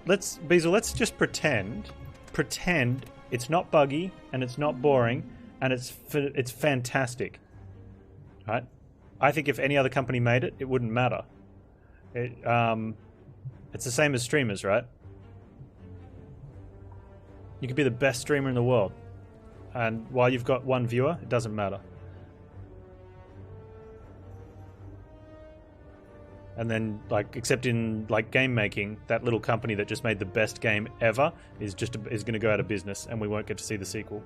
let's just pretend it's not buggy and it's not boring and it's fantastic. Right? I think if any other company made it, it wouldn't matter. It's the same as streamers, right? You could be the best streamer in the world, and while you've got one viewer, it doesn't matter. And then, like, except in like game making, that little company that just made the best game ever is going to go out of business, and we won't get to see the sequel.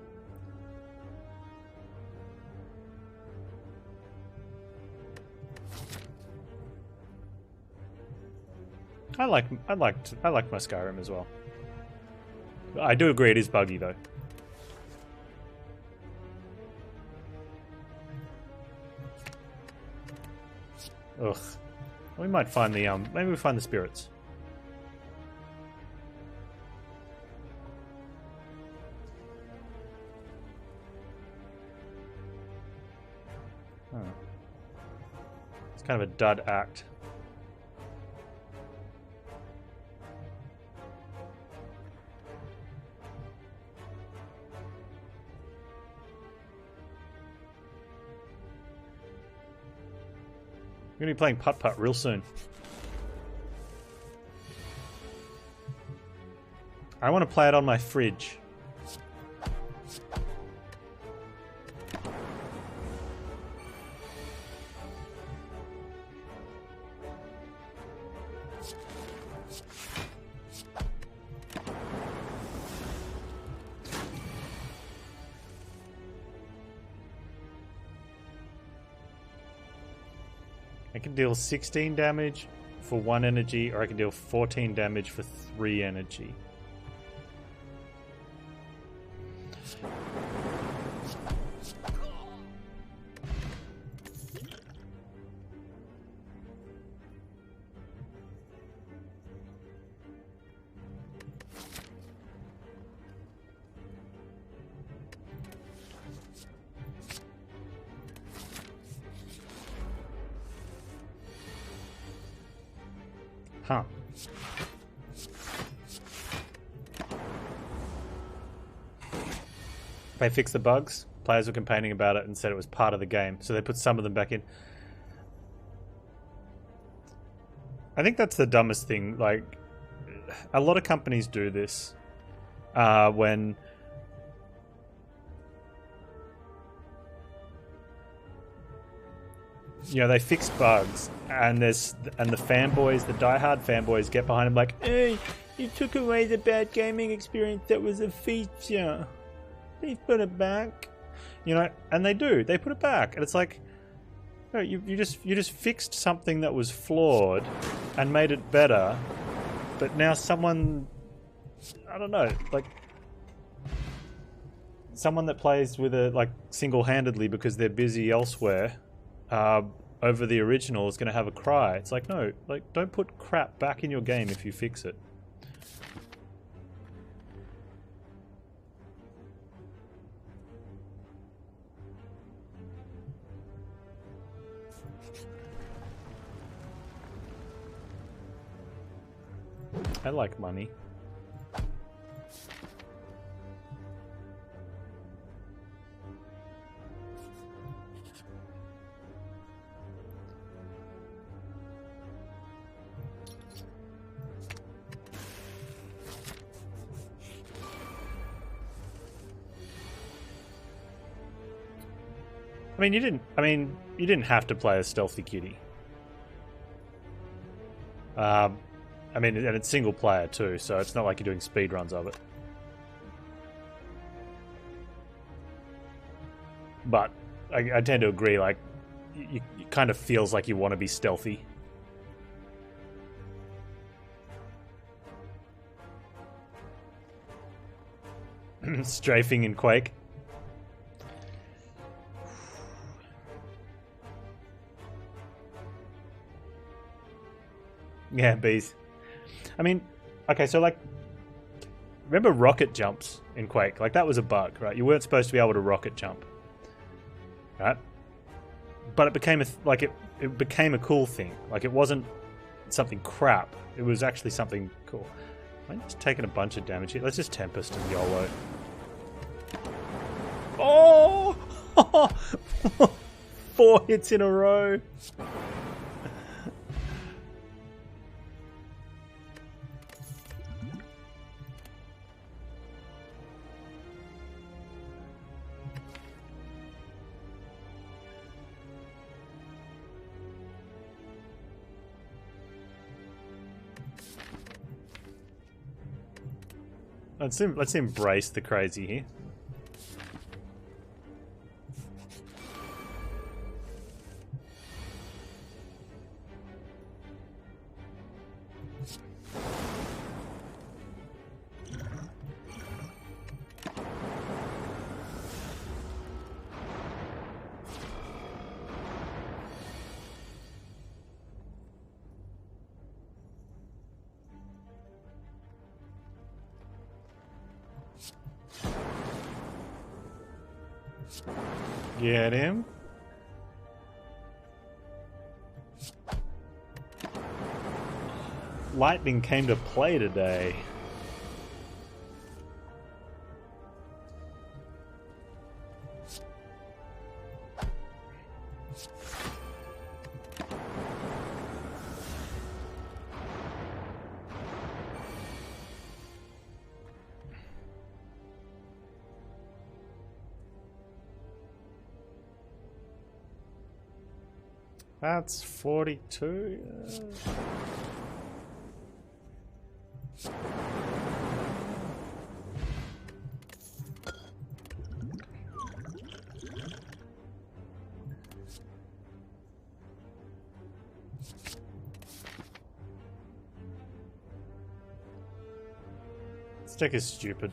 I liked my Skyrim as well. I do agree it is buggy though. Ugh. We might find the maybe we find the spirits. Huh. It's kind of a dud act. I'm going to be playing putt-putt real soon. I want to play it on my fridge. I can deal 16 damage for 1 energy, or I can deal 14 damage for 3 energy. Huh. They fixed the bugs. Players were complaining about it and said it was part of the game, so they put some of them back in. I think that's the dumbest thing. Like, a lot of companies do this when they fix bugs, and the fanboys, the diehard fanboys, get behind them like, "Hey, you took away the bad gaming experience that was a feature. Please put it back." And they do. They put it back, and it's like, no, you just fixed something that was flawed and made it better, but now someone, I don't know, like someone that plays with it like single-handedly because they're busy elsewhere. Over the original is going to have a cry. It's like, no, like, don't put crap back in your game if you fix it. I like money. You didn't have to play a stealthy kitty. And it's single player too, so it's not like you're doing speed runs of it. But I tend to agree, like, it kind of feels like you want to be stealthy. Strafing in Quake. Yeah, bees. Okay, so like, remember rocket jumps in Quake? Like, that was a bug, right? You weren't supposed to be able to rocket jump, right? But it became it became a cool thing. Like, it wasn't something crap. It was actually something cool. I'm just taking a bunch of damage here. Let's just Tempest and YOLO. Oh! 4 hits in a row. Let's embrace the crazy here. Get him. Lightning came to play today. That's 42. This deck is stupid.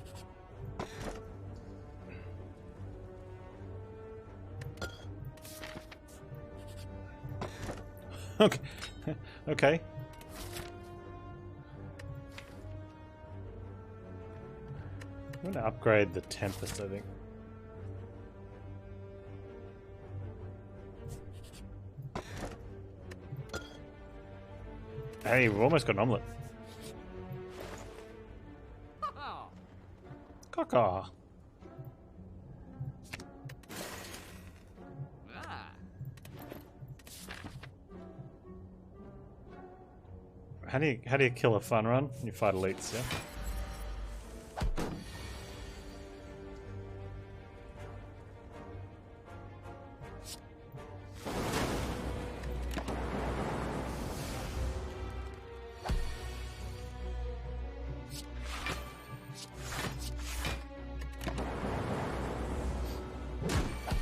Okay. Okay. I'm going to upgrade the Tempest, I think. Hey, we've almost got an omelette. Caca. How do you kill a fun run? You fight elites, yeah?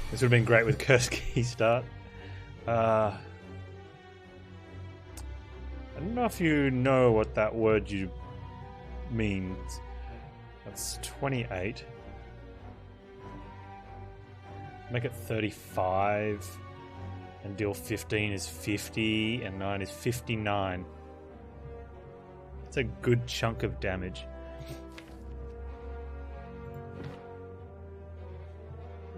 This would have been great with Curse Key start. I don't know if you know what that word you means. That's 28. Make it 35. And deal 15 is 50. And 9 is 59. That's a good chunk of damage.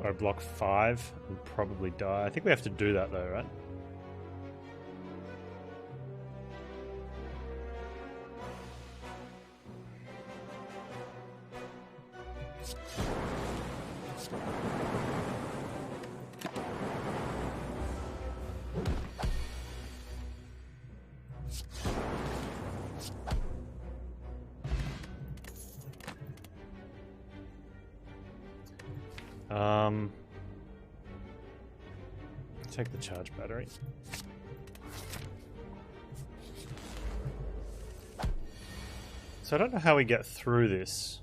Or block 5 and probably die. I think we have to do that though, right? Take the charge battery. So I don't know how we get through this.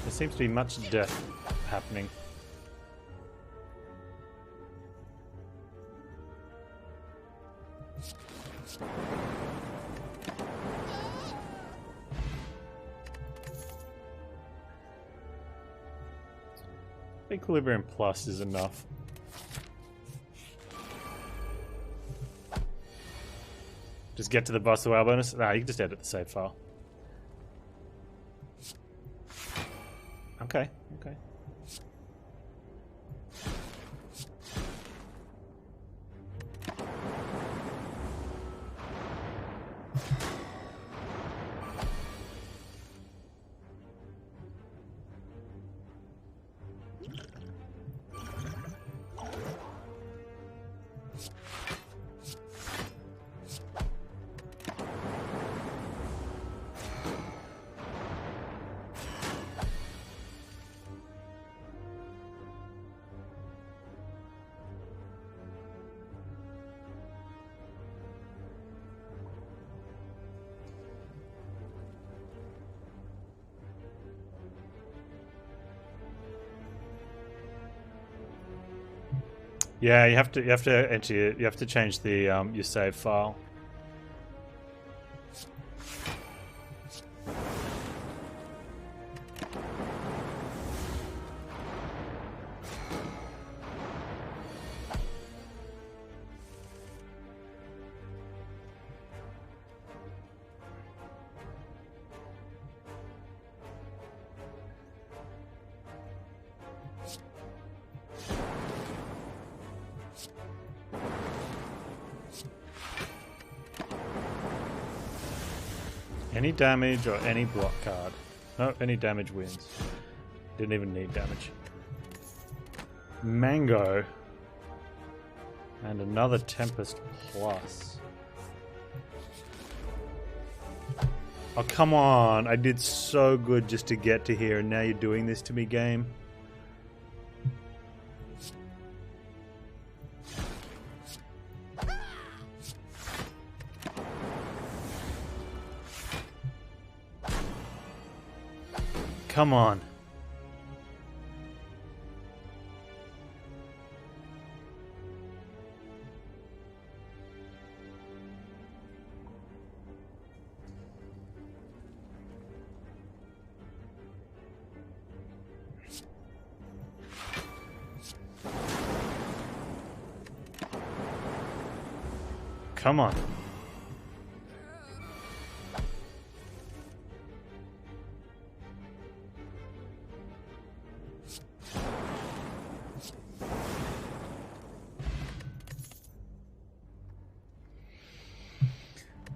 There seems to be much death happening. Equilibrium Plus is enough. Just get to the boss of our bonus? Nah, you can just edit the save file. Okay, okay. Yeah, you have to enter you have to change the your save file. Any damage or any block card. No, any damage wins. Didn't even need damage. Mango. And another Tempest Plus. Oh, come on. I did so good just to get to here, and now you're doing this to me, game. Come on. Come on.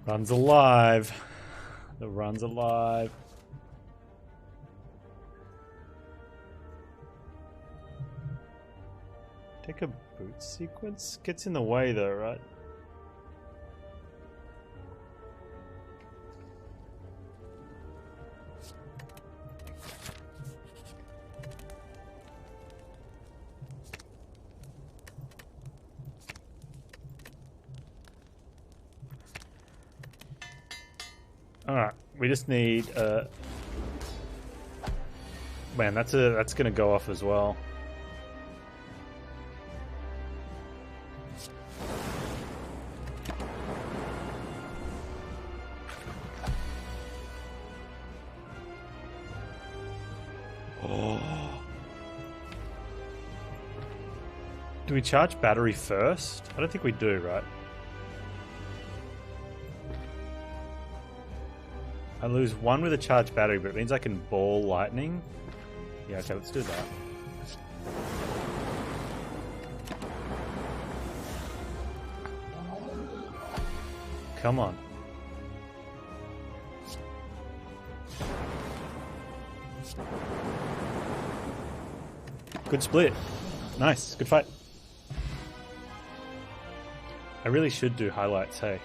Run's alive. The run's alive. Take a boot sequence? Gets in the way though, right? Alright, we just need man, that's gonna go off as well. Oh. Do we charge battery first? I don't think we do, right? I lose one with a charged battery, but it means I can ball lightning. Yeah, okay, let's do that. Come on. Good split. Nice, good fight. I really should do highlights, hey.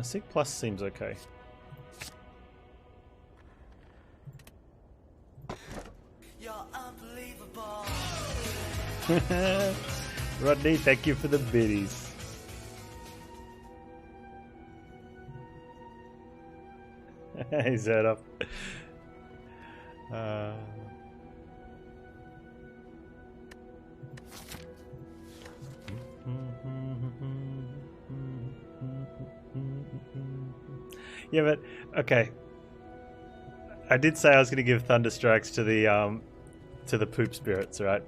Sig Plus seems okay. You're unbelievable. Rodney, thank you for the biddies. Hey, Zed Yeah, but okay. I did say I was going to give Thunder Strikes to the poop spirits, right?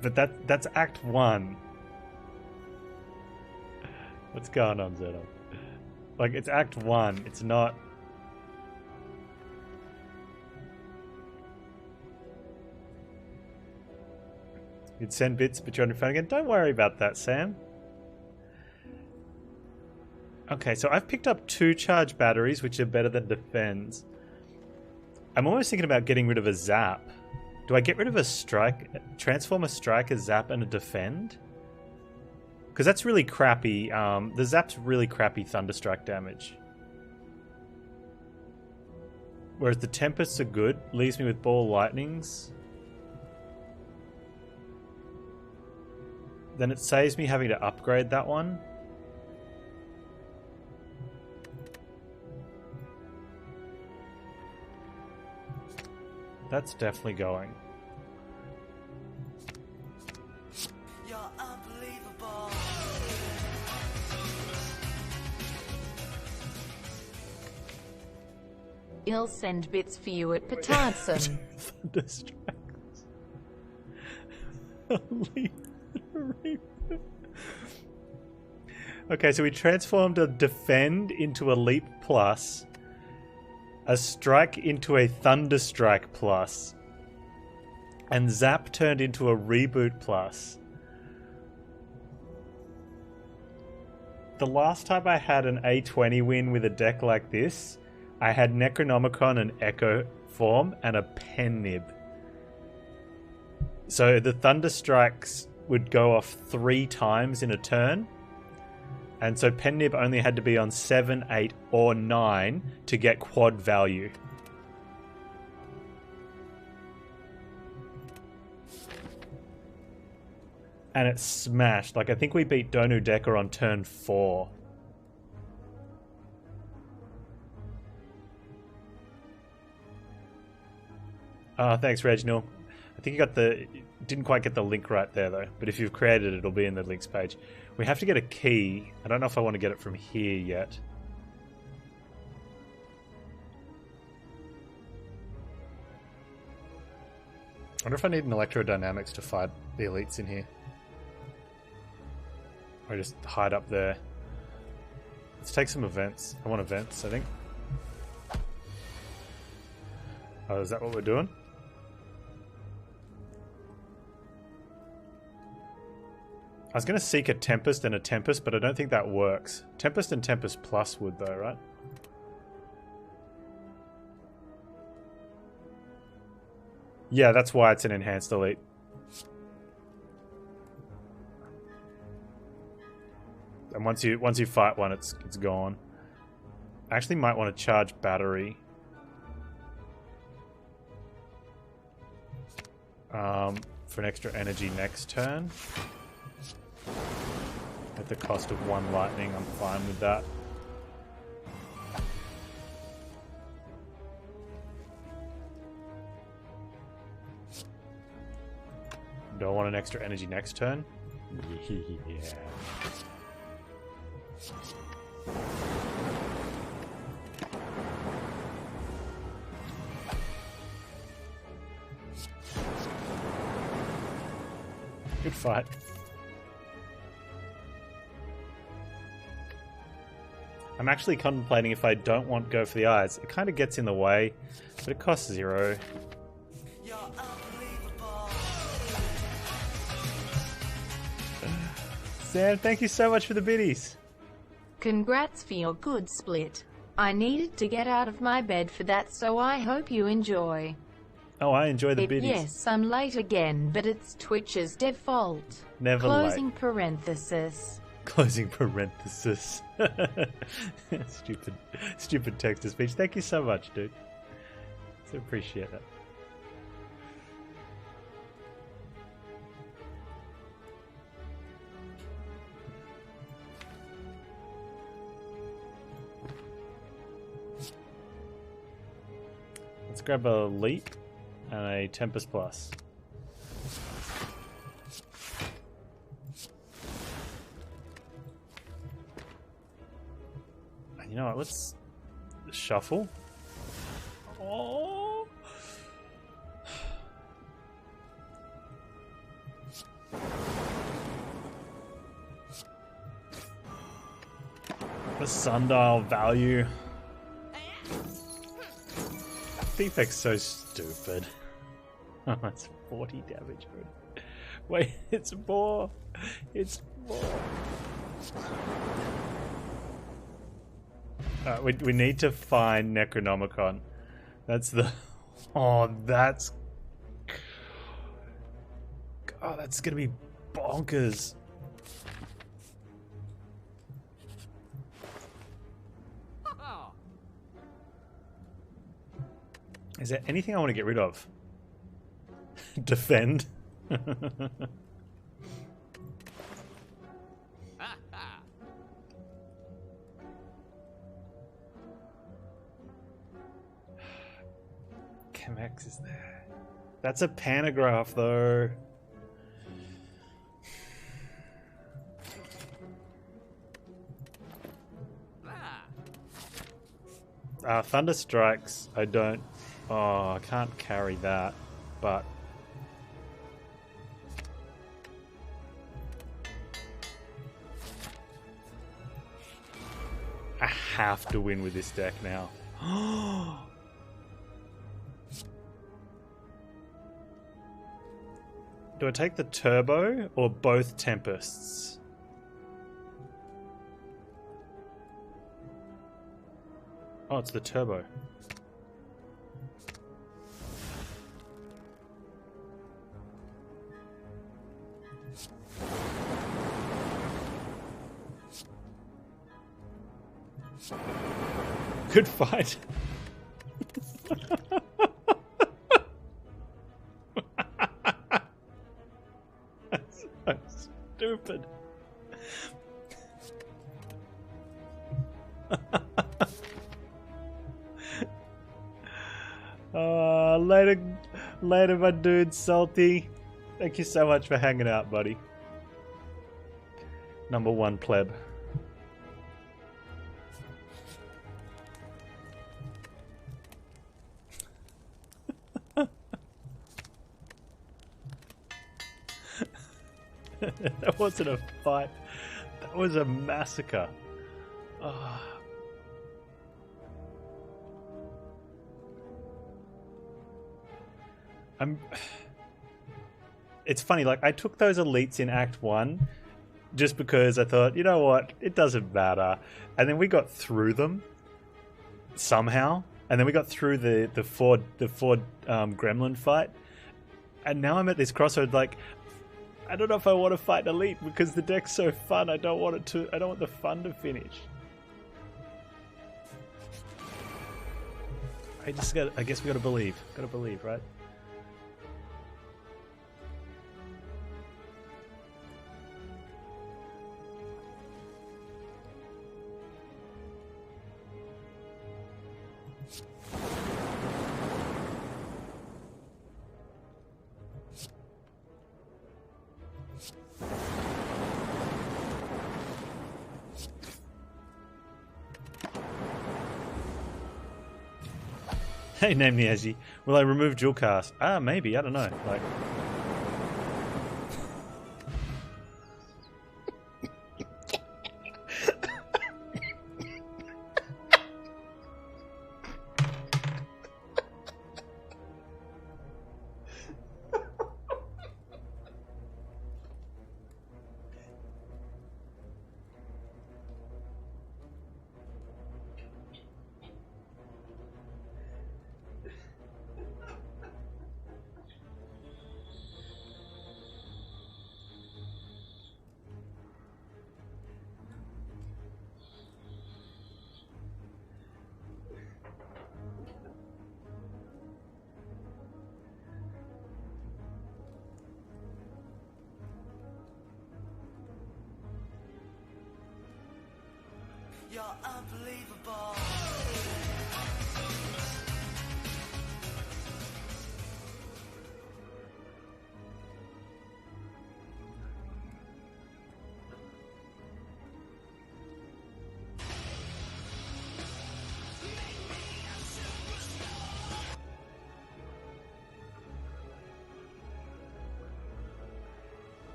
But that's Act 1. What's going on, Zeno? Like, it's Act 1. It's not... You'd send bits, but you're on your phone again. Don't worry about that, Sam. Okay, so I've picked up 2 charge batteries, which are better than defends. I'm almost thinking about getting rid of a zap. Do I get rid of a strike, transform a strike, a zap, and a defend? Because that's really crappy. The zap's really crappy thunderstrike damage. Whereas the tempests are good. Leaves me with ball lightnings. Then it saves me having to upgrade that one. That's definitely going. You're unbelievable. He'll send bits for you at Panztastic. Thunderstrikes. Okay, so we transformed a defend into a leap plus, a strike into a thunderstrike plus, and zap turned into a reboot plus. The last time I had an A20 win with a deck like this, I had Necronomicon and Echo form and a pen nib. So the thunderstrikes would go off 3 times in a turn. And so pen nib only had to be on 7, 8, or 9 to get quad value. And it smashed. Like, I think we beat Donu Decker on turn 4. Thanks, Reginald. I think you got didn't quite get the link right there, though. But if you've created it, it'll be in the links page. We have to get a key. I don't know if I want to get it from here yet. I wonder if I need an electrodynamics to fight the elites in here. Or just hide up there. Let's take some events. I want events, I think. Oh, is that what we're doing? I was going to seek a Tempest and a Tempest, but I don't think that works. Tempest and Tempest Plus would, though, right? Yeah, that's why it's an enhanced elite. And once you fight one, it's gone. I actually might want to charge battery. For an extra energy next turn. At the cost of 1 lightning, I'm fine with that. Do I want an extra energy next turn? Yeah. Good fight. I'm actually contemplating if I don't want go for the eyes. It kind of gets in the way, but it costs 0. You're unbelievable. Sam, thank you so much for the biddies. Congrats for your good split. I needed to get out of my bed for that, so I hope you enjoy. Oh, I enjoy the biddies. Yes, I'm late again, but it's Twitch's default. Never Closing late. parenthesis. Closing parenthesis. Stupid text to speech. Thank you so much, dude. So appreciate that. Let's grab a Leap and a Tempest Plus. You know what, let's shuffle. Oh. The sundial value. Defect's so stupid. Oh, that's 40 damage. Wait, it's more. It's more. Alright, we need to find Necronomicon. That's the... Oh, that's... Oh, that's gonna be bonkers. Is there anything I want to get rid of? Defend? Chemex is there. That's a panagraph though. Thunder Strikes, I don't... Oh, I can't carry that, but... I have to win with this deck now. Do I take the Turbo or both Tempests? Oh, it's the Turbo. Good fight. That's so stupid. Later, my dude, Salty. Thank you so much for hanging out, buddy. Number 1 pleb. That wasn't a fight. That was a massacre. Oh. It's funny, like, I took those elites in Act 1 just because I thought, you know what, it doesn't matter. And then we got through them somehow. And then we got through the Ford gremlin fight. And now I'm at this crossroads, like, I don't know if I want to fight an elite because the deck's so fun. I don't want the fun to finish. I guess we gotta believe. Gotta believe, right? Hey, name me Azzy. Will I remove dual cast? Maybe. I don't know. Like, You're unbelievable.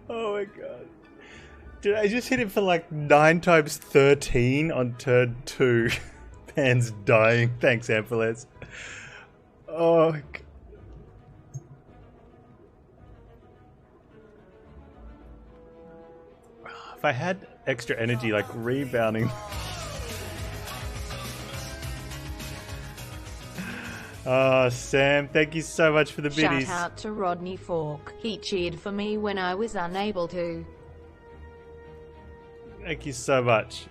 Oh my god. Dude, I just hit him for like 9 times 13 on turn 2. Panz dying. Thanks, Amphiles. Oh my god. If I had extra energy, like rebounding. Oh, Sam, thank you so much for the biddies. Shout out to Rodney Fork. He cheered for me when I was unable to. Thank you so much.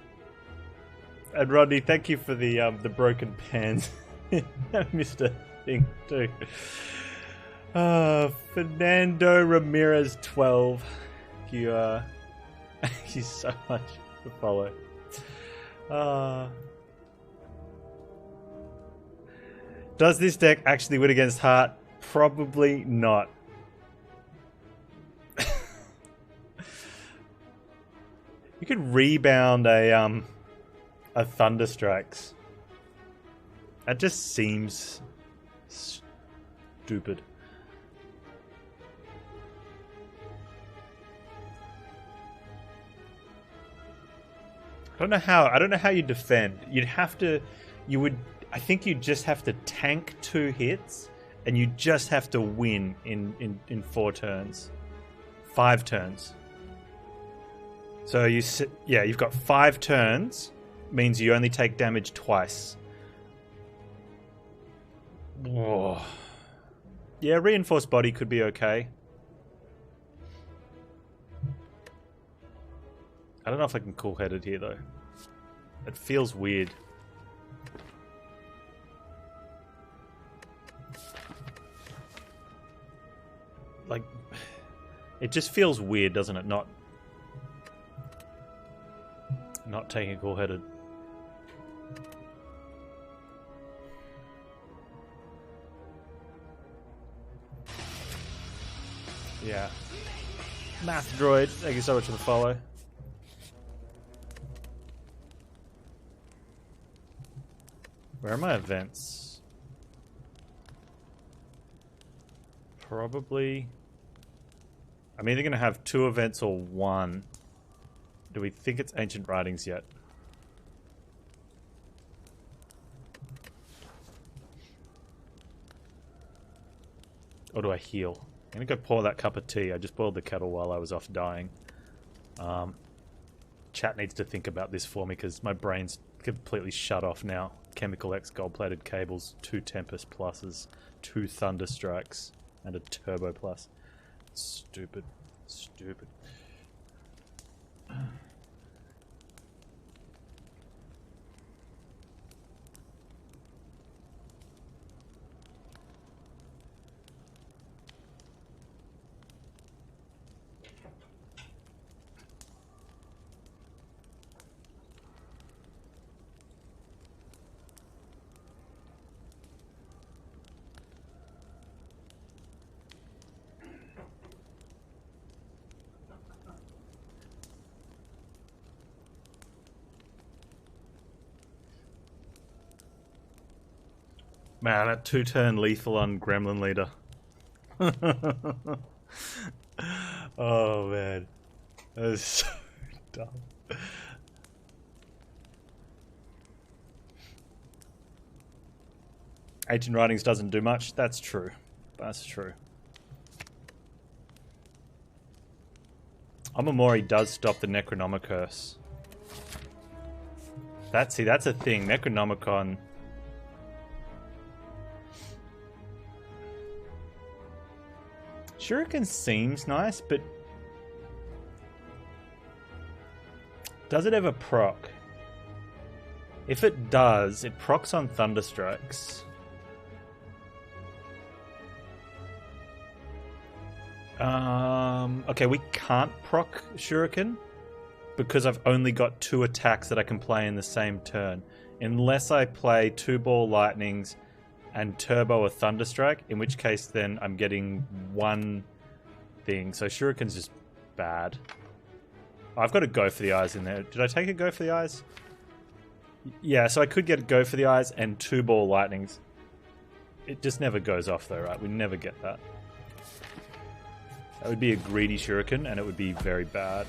And Rodney, thank you for the broken pans. I missed a thing too. Fernando Ramirez 12. Thank you so much for follow. Does this deck actually win against Heart? Probably not. You could rebound a Thunderstrikes. That just seems stupid. I don't know how you defend. I think you just have to tank 2 hits, and you just have to win in 4 turns. 5 turns. So you've got 5 turns, means you only take damage twice. Whoa. Yeah, reinforced body could be okay. I don't know if I can cool-head it here though. It feels weird. Like, it just feels weird, doesn't it? Not taking cool-headed. Yeah. Math Droid, thank you so much for the follow. Where are my events? Probably... I'm either going to have 2 events or 1. Do we think it's Ancient Writings yet? Or do I heal? I'm going to go pour that cup of tea. I just boiled the kettle while I was off dying. Chat needs to think about this for me because my brain's completely shut off now. Chemical X gold-plated cables, 2 Tempest pluses, 2 Thunderstrikes, and a Turbo plus. Stupid. Stupid. Man, that 2-turn lethal on Gremlin Leader. Oh, man. That is so dumb. Ancient Writings doesn't do much. That's true. That's true. Omamori does stop the Necronomicurse. That's a thing. Necronomicon... Shuriken seems nice, but does it ever proc? If it does, it procs on Thunderstrikes. Okay, we can't proc Shuriken because I've only got 2 attacks that I can play in the same turn. Unless I play 2 Ball Lightnings and Turbo a Thunderstrike, in which case then I'm getting 1 thing. So Shuriken's just bad. Oh, I've got to go for the eyes in there. Did I take a go for the eyes? Yeah, so I could get a go for the eyes and 2 Ball Lightnings. It just never goes off though, right? We never get that. That would be a greedy shuriken, and it would be very bad.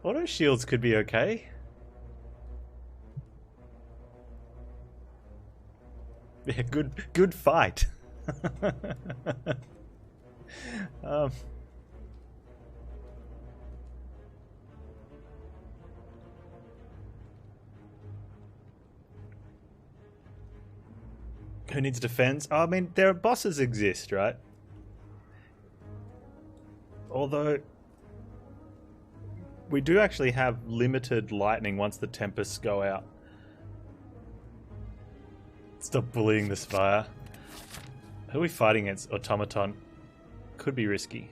Auto shields could be okay. Yeah, good fight. Who needs defense? I mean, there are bosses exist, right? Although we do actually have limited lightning once the tempests go out. Stop bullying the Spire. Who are we fighting against? Automaton. Could be risky.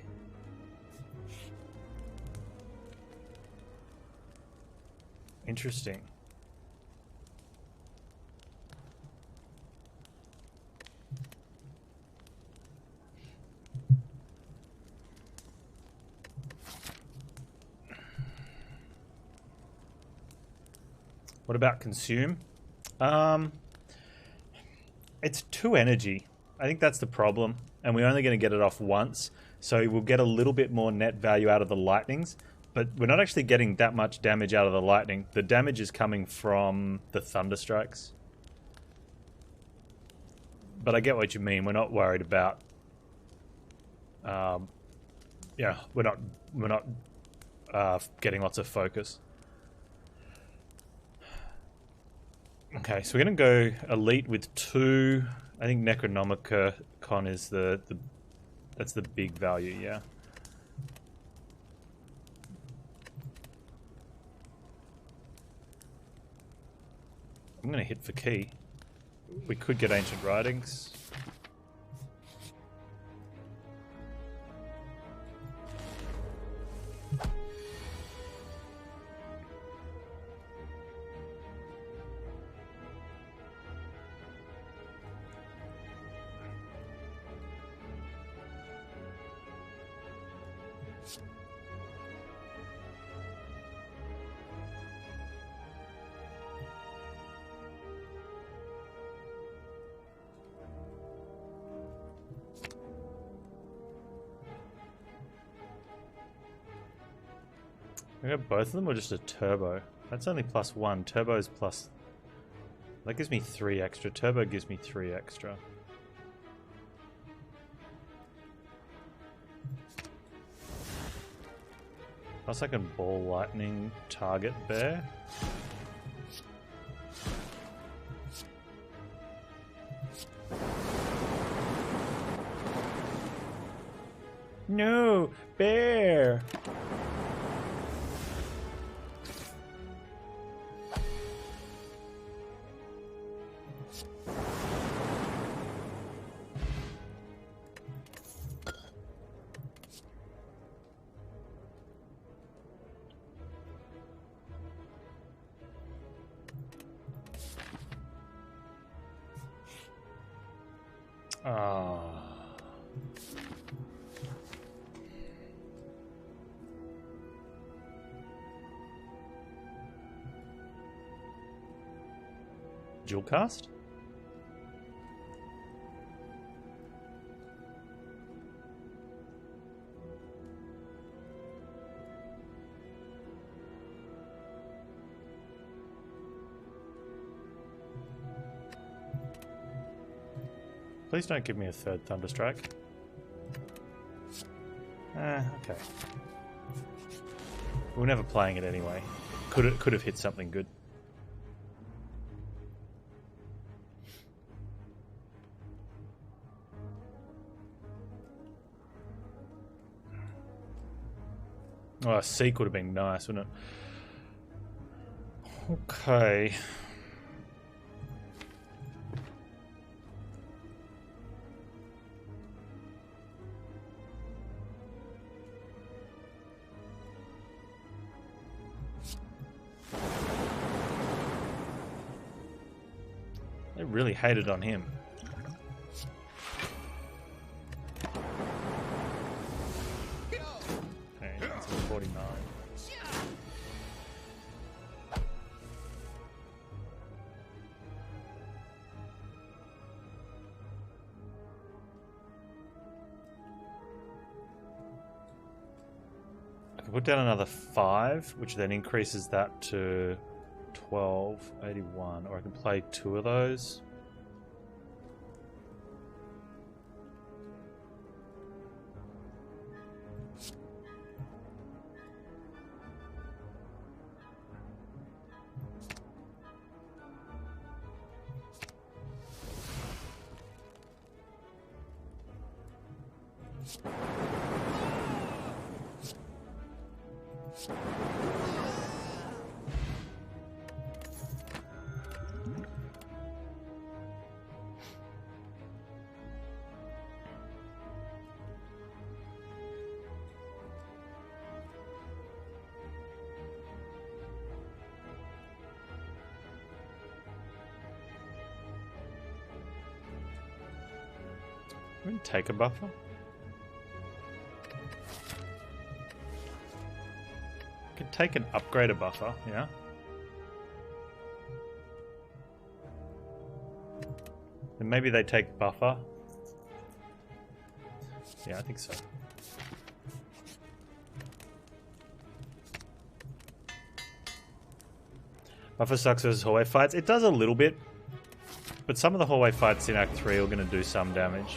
Interesting. What about consume? It's 2 energy. I think that's the problem. And we're only going to get it off once. So we'll get a little bit more net value out of the lightnings. But we're not actually getting that much damage out of the lightning. The damage is coming from the thunder strikes. But I get what you mean. We're not worried about... yeah, we're not getting lots of focus. Okay, so we're going to go elite with 2. I think Necronomicon is that's the big value, yeah. I'm going to hit for key. We could get Ancient Writings. We got both of them or just a turbo? That's only +1. Turbo's plus... That gives me 3 extra. Turbo gives me 3 extra. Plus I can ball lightning target bear. No! Bear! Dual cast? Please don't give me a 3rd Thunderstrike. Okay. We're never playing it anyway. Could have hit something good. Oh, a seek would have been nice, wouldn't it? Okay. They really hated on him. Okay, that's a 49. I can put down another 5, which then increases that to 1281, or I can play 2 of those. We can take a buffer. Could take an upgrader buffer, yeah. And maybe they take buffer. Yeah, I think so. Buffer sucks versus hallway fights. It does a little bit, but some of the hallway fights in Act 3 are going to do some damage.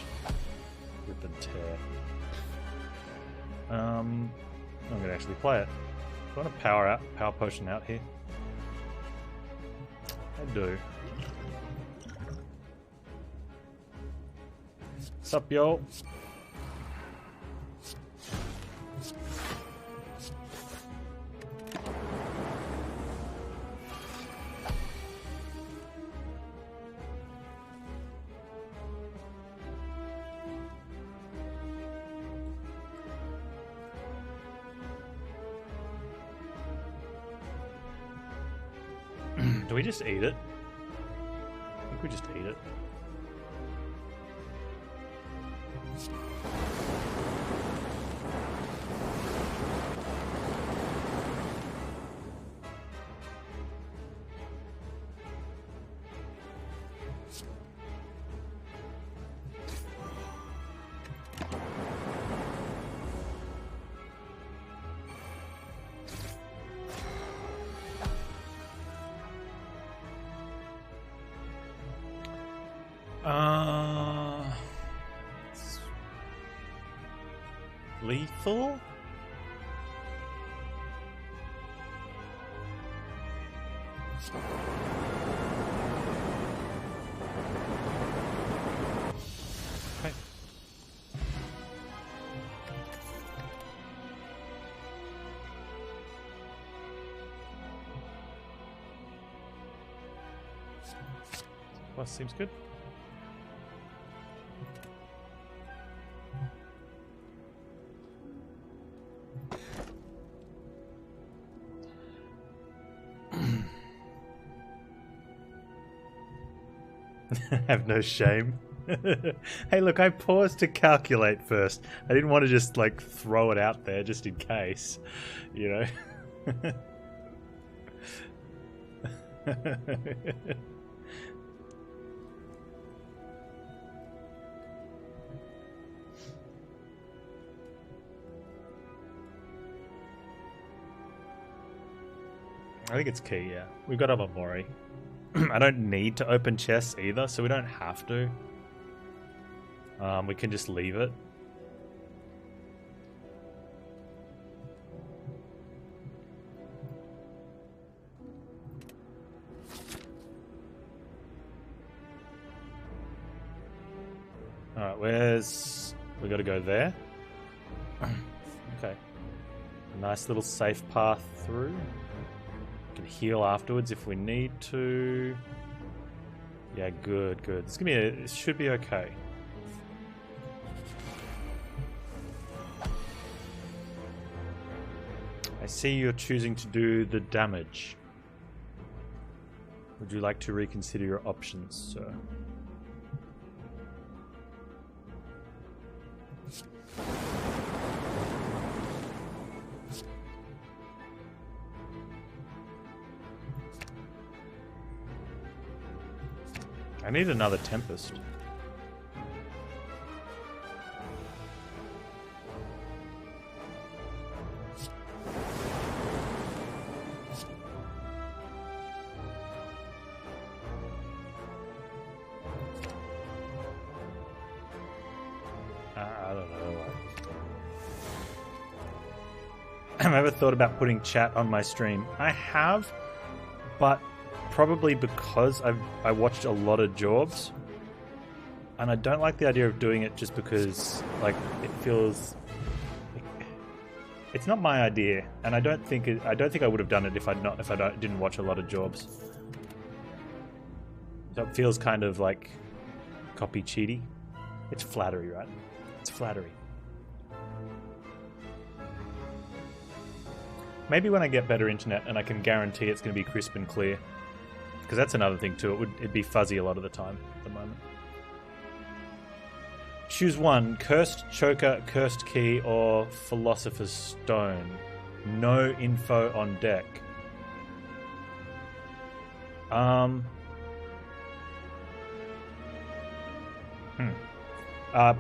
Rip and tear. I'm going to actually play it. Do I want to power potion out here? I do. Sup, yo? Do we just eat it? I think we just eat it. Lethal? Okay. Plus seems good. Have no shame. Hey, look, I paused to calculate first. I didn't want to just, like, throw it out there just in case, you know? I think it's key, yeah. We've got Amamori. I don't need to open chests either, so we don't have to. We can just leave it. Alright, where's... We gotta go there? Okay. Nice little safe path through. We can heal afterwards if we need to. Yeah, good, good. It should be okay. I see you're choosing to do the damage. Would you like to reconsider your options, sir? I need another Tempest. I don't know. Have I ever thought about putting chat on my stream? I have, but probably because I watched a lot of jobs, and I don't like the idea of doing it just because like it feels. It's not my idea, and I don't think I would have done it if I didn't watch a lot of jobs. So it feels kind of like copy cheaty. It's flattery, right? It's flattery. Maybe when I get better internet and I can guarantee it's going to be crisp and clear, because that's another thing too. It'd be fuzzy a lot of the time at the moment. Choose one: Cursed Choker, Cursed Key, or Philosopher's Stone. No info on deck.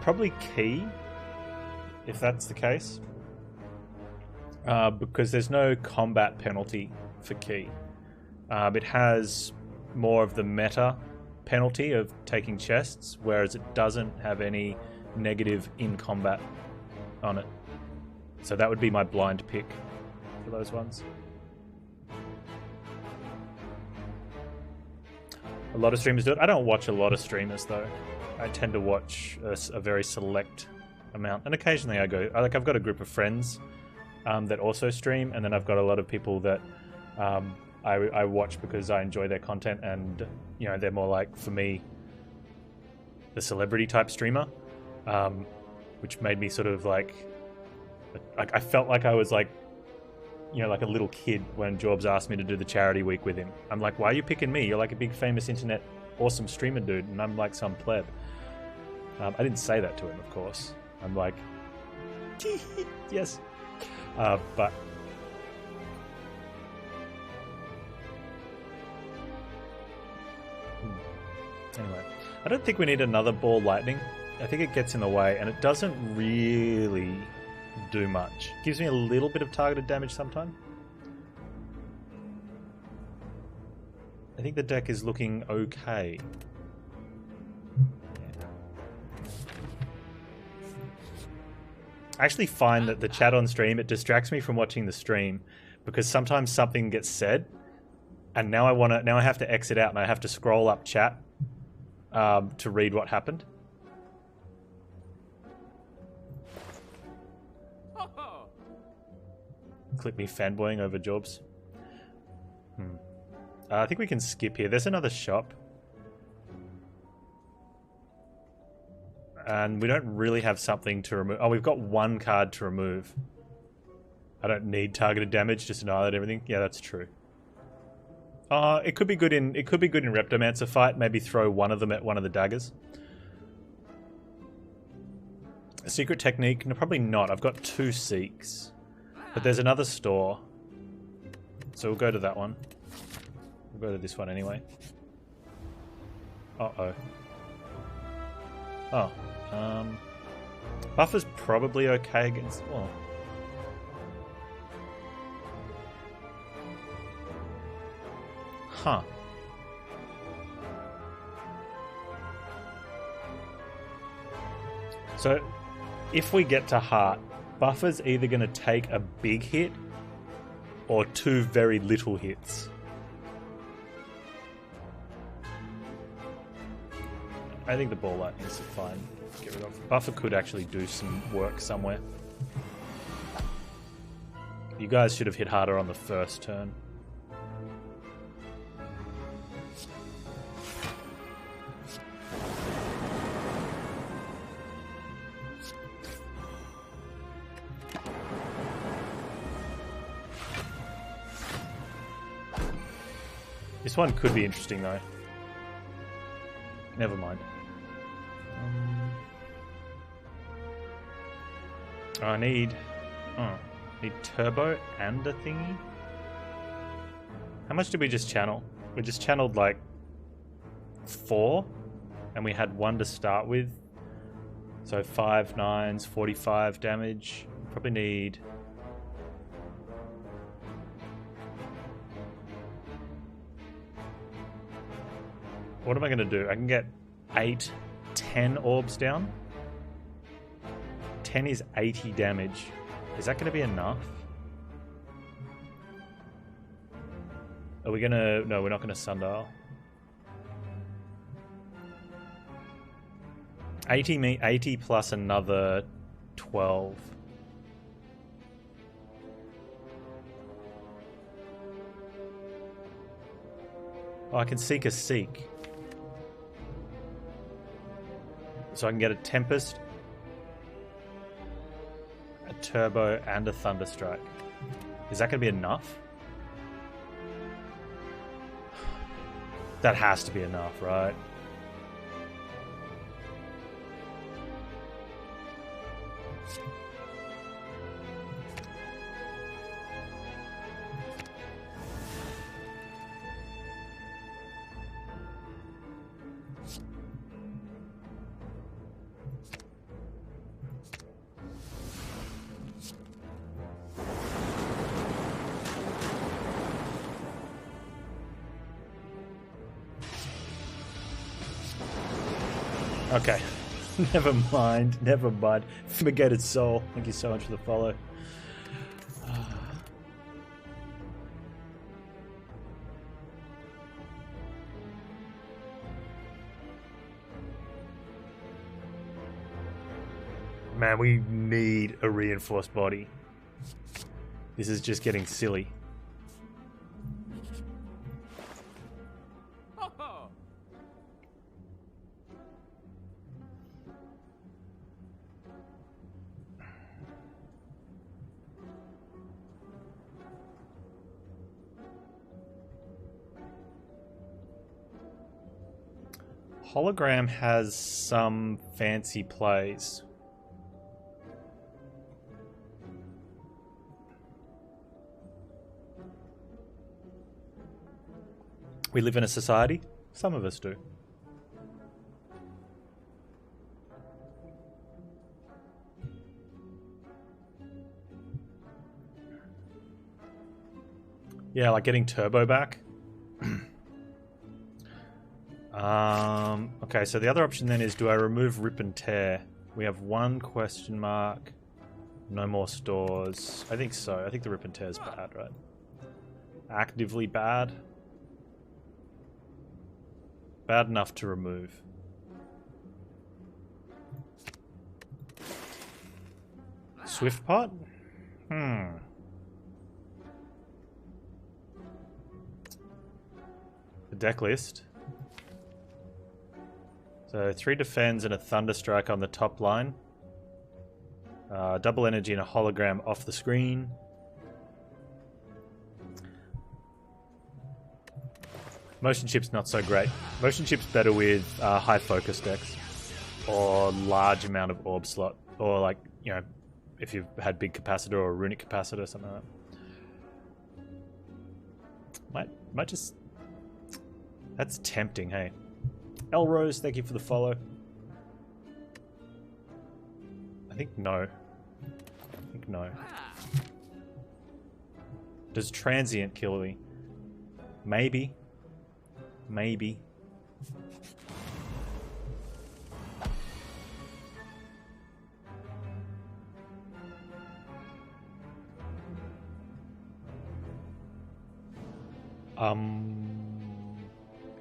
Probably Key, if that's the case. Because there's no combat penalty for Key. It has more of the meta penalty of taking chests, whereas it doesn't have any negative in combat on it. So that would be my blind pick for those ones. A lot of streamers do it. I don't watch a lot of streamers though. I tend to watch a very select amount, and occasionally I go. Like I've got a group of friends that also stream, and then I've got a lot of people that I watch because I enjoy their content, and you know they're more like, for me, the celebrity type streamer, which made me sort of like I felt like I was like, you know, like a little kid when Jorbs asked me to do the charity week with him. I'm like, why are you picking me? You're like a big famous internet awesome streamer dude, and I'm like some pleb. I didn't say that to him, of course. I'm like, yes, but. Anyway, I don't think we need another ball lightning. I think it gets in the way, and it doesn't really do much. It gives me a little bit of targeted damage sometimes. I think the deck is looking okay. Yeah. I actually find that the chat on stream, it distracts me from watching the stream, because sometimes something gets said, and now I have to exit out and I have to scroll up chat to read what happened. Clip me fanboying over jobs. I think we can skip here. There's another shop. And we don't really have something to remove. Oh, we've got one card to remove. I don't need targeted damage, just annihilate everything. Yeah, that's true. It could be good in Reptomancer fight. Maybe throw one of them at one of the daggers. A secret technique? No, probably not. I've got 2 Seeks. But there's another store. So we'll go to that one. We'll go to this one anyway. Uh-oh. Oh. Buffer's probably okay against... Oh. Huh. So, if we get to heart, Buffer's either going to take a big hit or 2 very little hits. I think the ball lightning is fine. Get rid of. Buffer could actually do some work somewhere. You guys should have hit harder on the first turn. This one could be interesting though. Never mind. I need turbo and a thingy. How much did we just channel? We just channeled like 4, and we had 1 to start with. So 5 9s, 45 damage. Probably need. What am I going to do? I can get 8, 10 orbs down. 10 is 80 damage. Is that going to be enough? Are we going to... No, we're not going to sundial. 80 plus another 12. Oh, I can seek a seek. So I can get a Tempest, a Turbo, and a Thunderstrike. Is that going to be enough? That has to be enough, right? Okay, never mind. Fumigated Soul, thank you so much for the follow. Man, we need a reinforced body. This is just getting silly. Hologram has some fancy plays. We live in a society? Some of us do. Yeah, like getting turbo back. Okay, so the other option then is, do I remove Rip and Tear? We have 1 question mark. No more stores. I think so. I think the Rip and Tear is bad, right? Actively bad. Bad enough to remove. Swift Pot? The deck list. So 3 defends and a Thunderstrike on the top line. Double energy and a hologram off the screen. Motion chip's not so great. Motion chip's better with high focus decks. Or large amount of orb slot. Or like, you know, if you've had big capacitor or runic capacitor, something like that. Might just... That's tempting, hey. Elrose, thank you for the follow. I think no. Does Transient kill me? Maybe.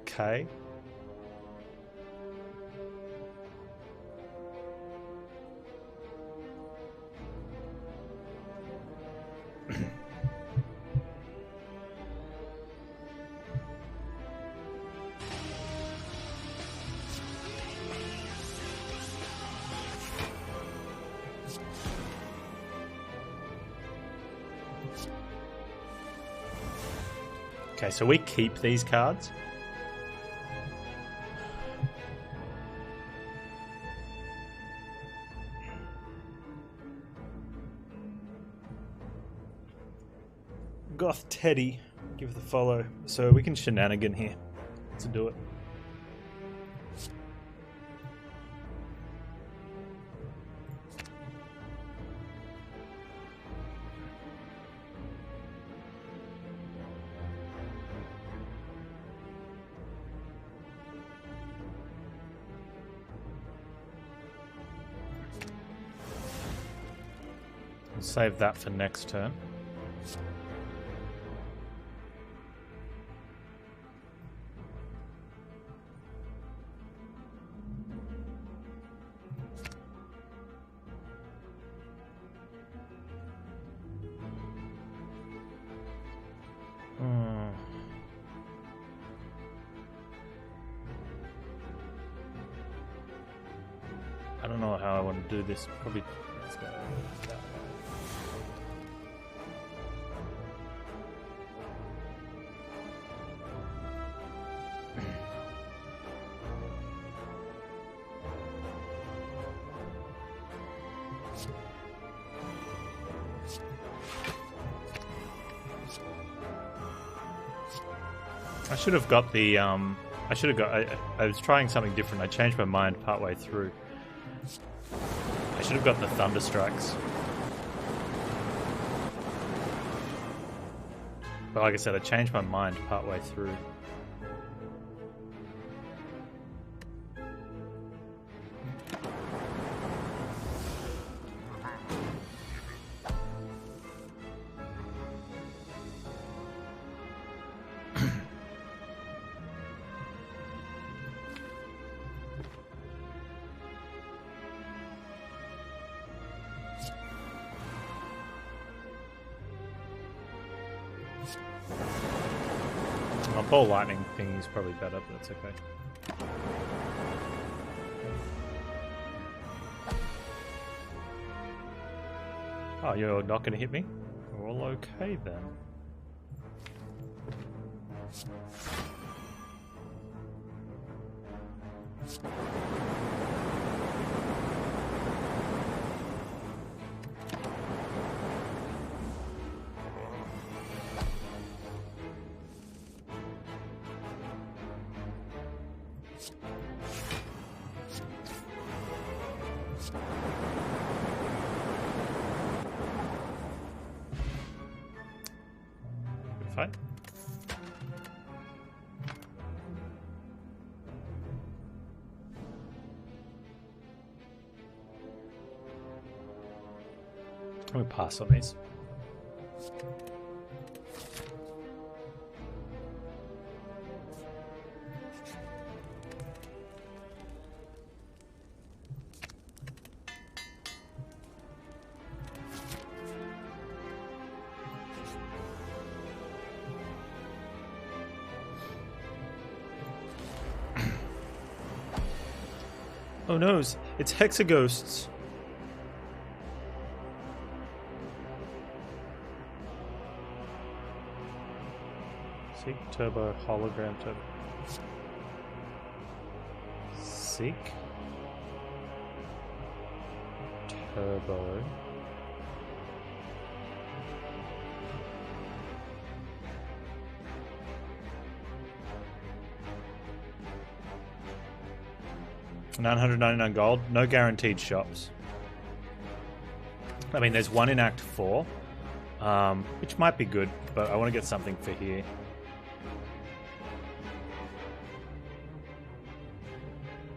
Okay. Okay, so we keep these cards. Goth Teddy, give the follow. So we can shenanigan here to do it. We'll save that for next turn. I don't know how I want to do this. Probably let's go that way. I should have got the I should have got I was trying something different. I changed my mind partway through. I should have got the Thunderstrikes. But like I said, I changed my mind partway through. My ball lightning thing is probably better, but that's okay. Oh, you're not going to hit me? We're all okay then. Good fight. I'm gonna pass on these. Oh no, it's hexaghosts. Seek turbo hologram turbo. Seek turbo. $999 gold, no guaranteed shops. I mean, there's one in Act 4, which might be good, but I want to get something for here.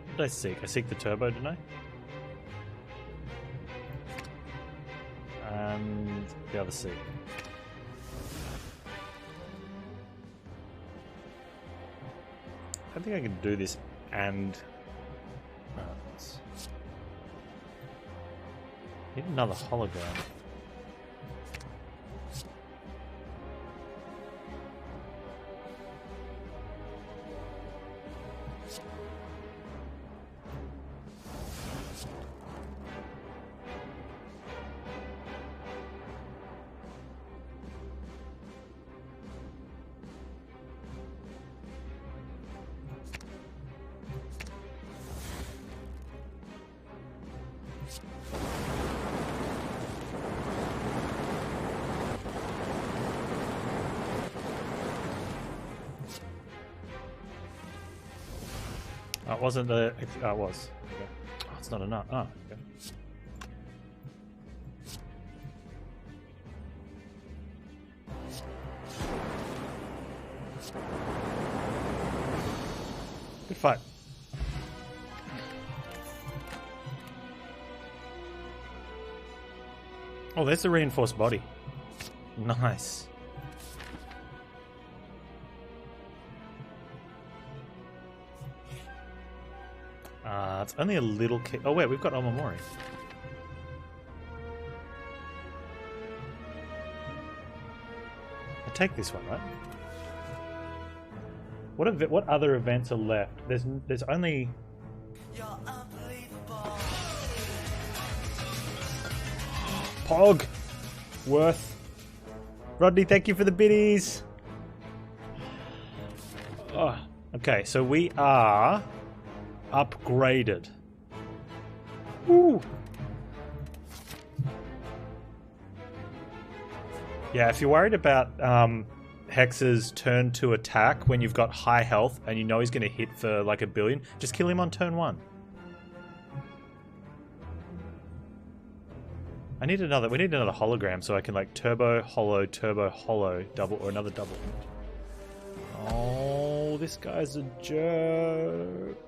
What did I seek? I seek the turbo, didn't I? And the other seek. I don't think I can do this and... Need another hologram. Oh, it wasn't the... Oh, it was. Okay. Oh, it's not enough. Oh, okay. Good fight. Oh, there's the reinforced body. Nice. It's only a little... Oh, wait, we've got Omamori. I take this one, right? What other events are left? There's only... You're unbelievable. Pog! Worth. Rodney, thank you for the biddies! Oh, okay, so we are... upgraded. Woo! Yeah, if you're worried about Hex's turn to attack when you've got high health and you know he's going to hit for like 1 billion, just kill him on turn 1. We need another hologram so I can like turbo, holo, double, or another double. Oh, this guy's a jerk.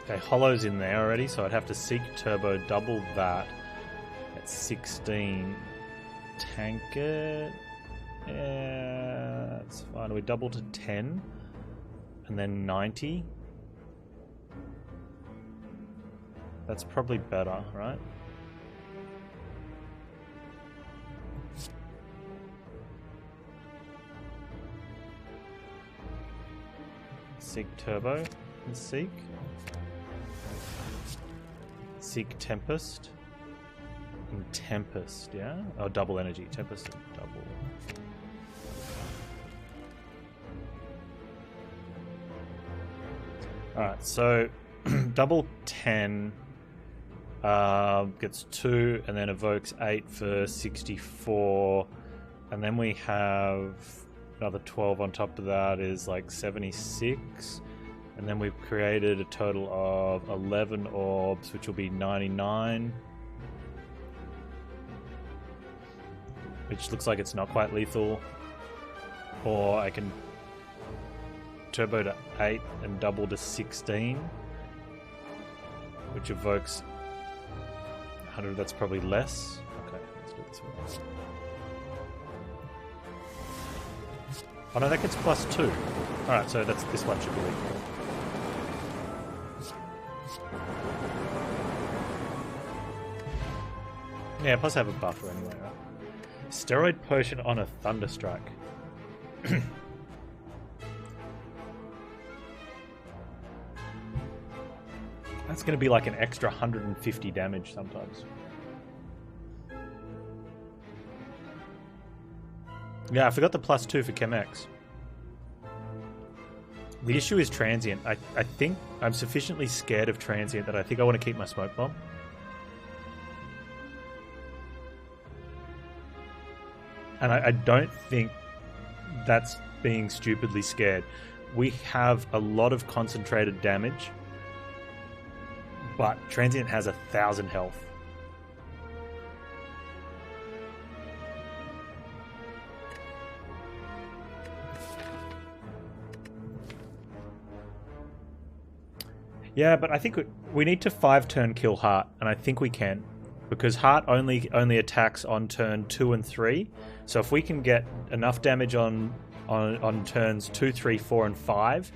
Okay, Hollow's in there already, so I'd have to seek turbo, double that at 16. Tank it. Yeah, that's fine. We double to 10 and then 90. That's probably better, right? Seek turbo and seek. Seek Tempest. And Tempest, yeah? Oh, double energy. Tempest and double. Alright, so double 10 gets 2 and then evokes 8 for 64. And then we have another 12 on top of that is like 76. And then we've created a total of 11 orbs, which will be 99. Which looks like it's not quite lethal. Or I can turbo to 8 and double to 16. Which evokes 100, that's probably less. Okay, let's do this one. Oh no, that gets +2. Alright, so this one should be lethal. Yeah, plus I have a buffer anyway, right? Steroid potion on a Thunderstrike. That's going to be like an extra 150 damage sometimes. Yeah, I forgot the +2 for Chemex. The issue is transient. I think I'm sufficiently scared of transient that I think I want to keep my smoke bomb. And I don't think that's being stupidly scared. We have a lot of concentrated damage, but transient has 1,000 health. Yeah, but I think we need to 5-turn kill Heart, and I think we can. Because Heart only attacks on turn 2 and 3. So if we can get enough damage on turns 2, 3, 4, and 5,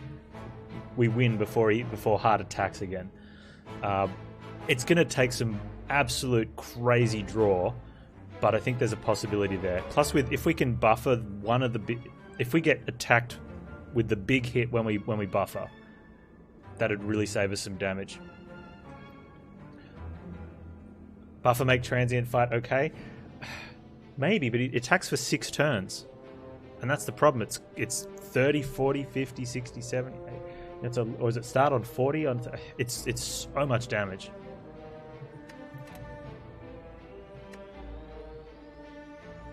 we win before Heart attacks again. It's going to take some absolute crazy draw, but I think there's a possibility there. Plus, if we can buffer one of the if we get attacked with the big hit when we buffer, that'd really save us some damage. Buffer make transient fight okay? Maybe, but it attacks for 6 turns. And that's the problem. It's 30, 40, 50, 60, 70. Or does it start on 40? It's so much damage.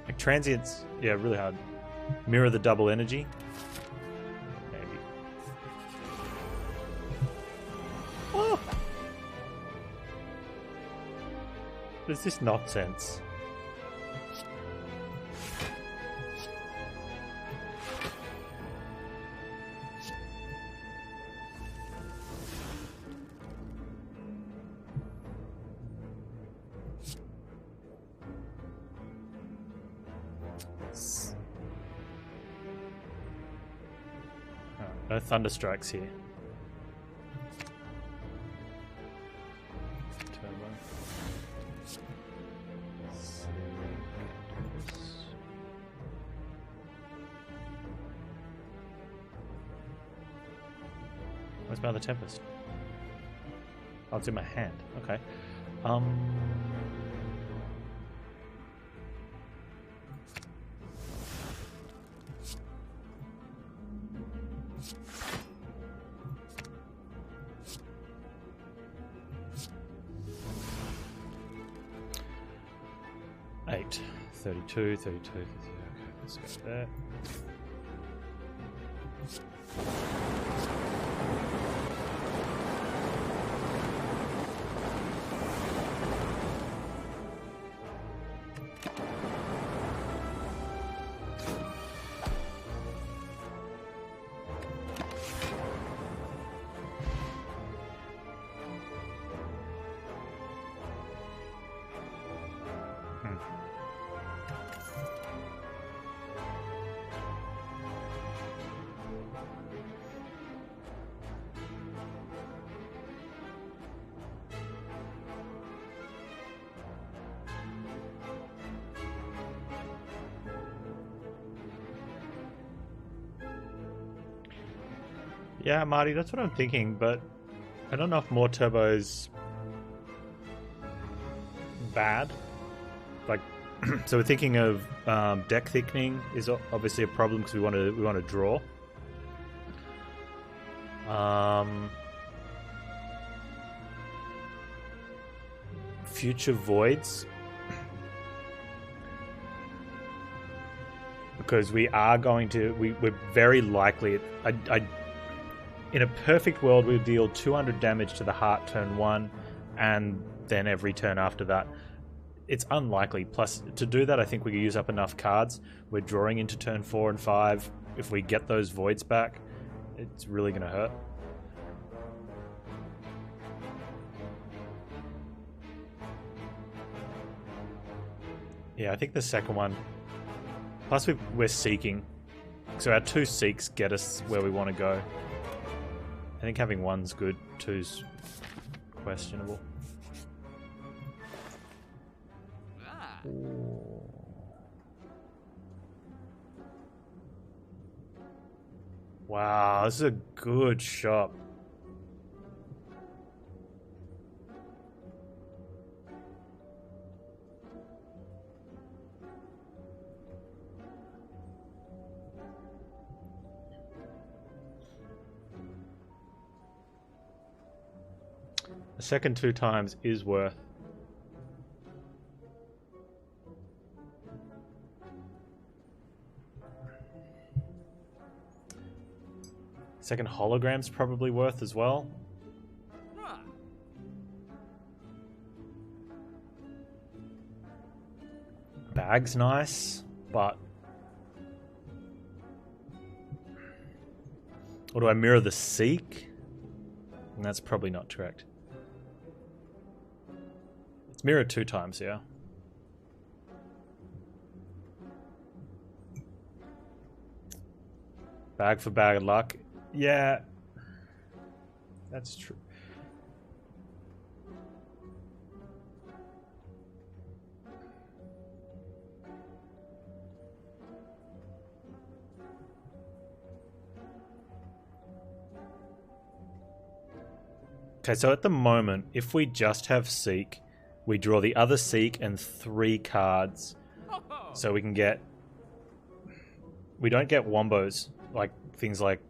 Like transients, yeah, really hard. Mirror the double energy. Maybe. Oh! What is this nonsense? No thunderstrikes here. Turbo. Where's my other Tempest? Oh, it's in my hand. Okay. Eight. 32, 32, 32. Okay, let's go there. Yeah, Marty, that's what I'm thinking, but I don't know if more turbo's bad. Like, so we're thinking of deck thickening is obviously a problem because we want to draw. Future voids, because we are going to. We're very likely. In a perfect world, we would deal 200 damage to the heart turn 1, and then every turn after that. It's unlikely. Plus, to do that, I think we could use up enough cards. We're drawing into turn 4 and 5. If we get those voids back, it's really going to hurt. Yeah, I think the second one. Plus, we're seeking. So our 2 seeks get us where we want to go. I think having 1's good, 2's questionable. Ooh. Wow, this is a good shot. The second 2 times is worth. Second hologram's probably worth as well. Bag's nice, but... Or do I mirror the Seek? And that's probably not correct. It's mirrored 2 times, yeah. Bag for bag of luck. Yeah. That's true. Okay, so at the moment, if we just have Seek, we draw the other Seek and 3 cards. So we can get we don't get wombos, like things like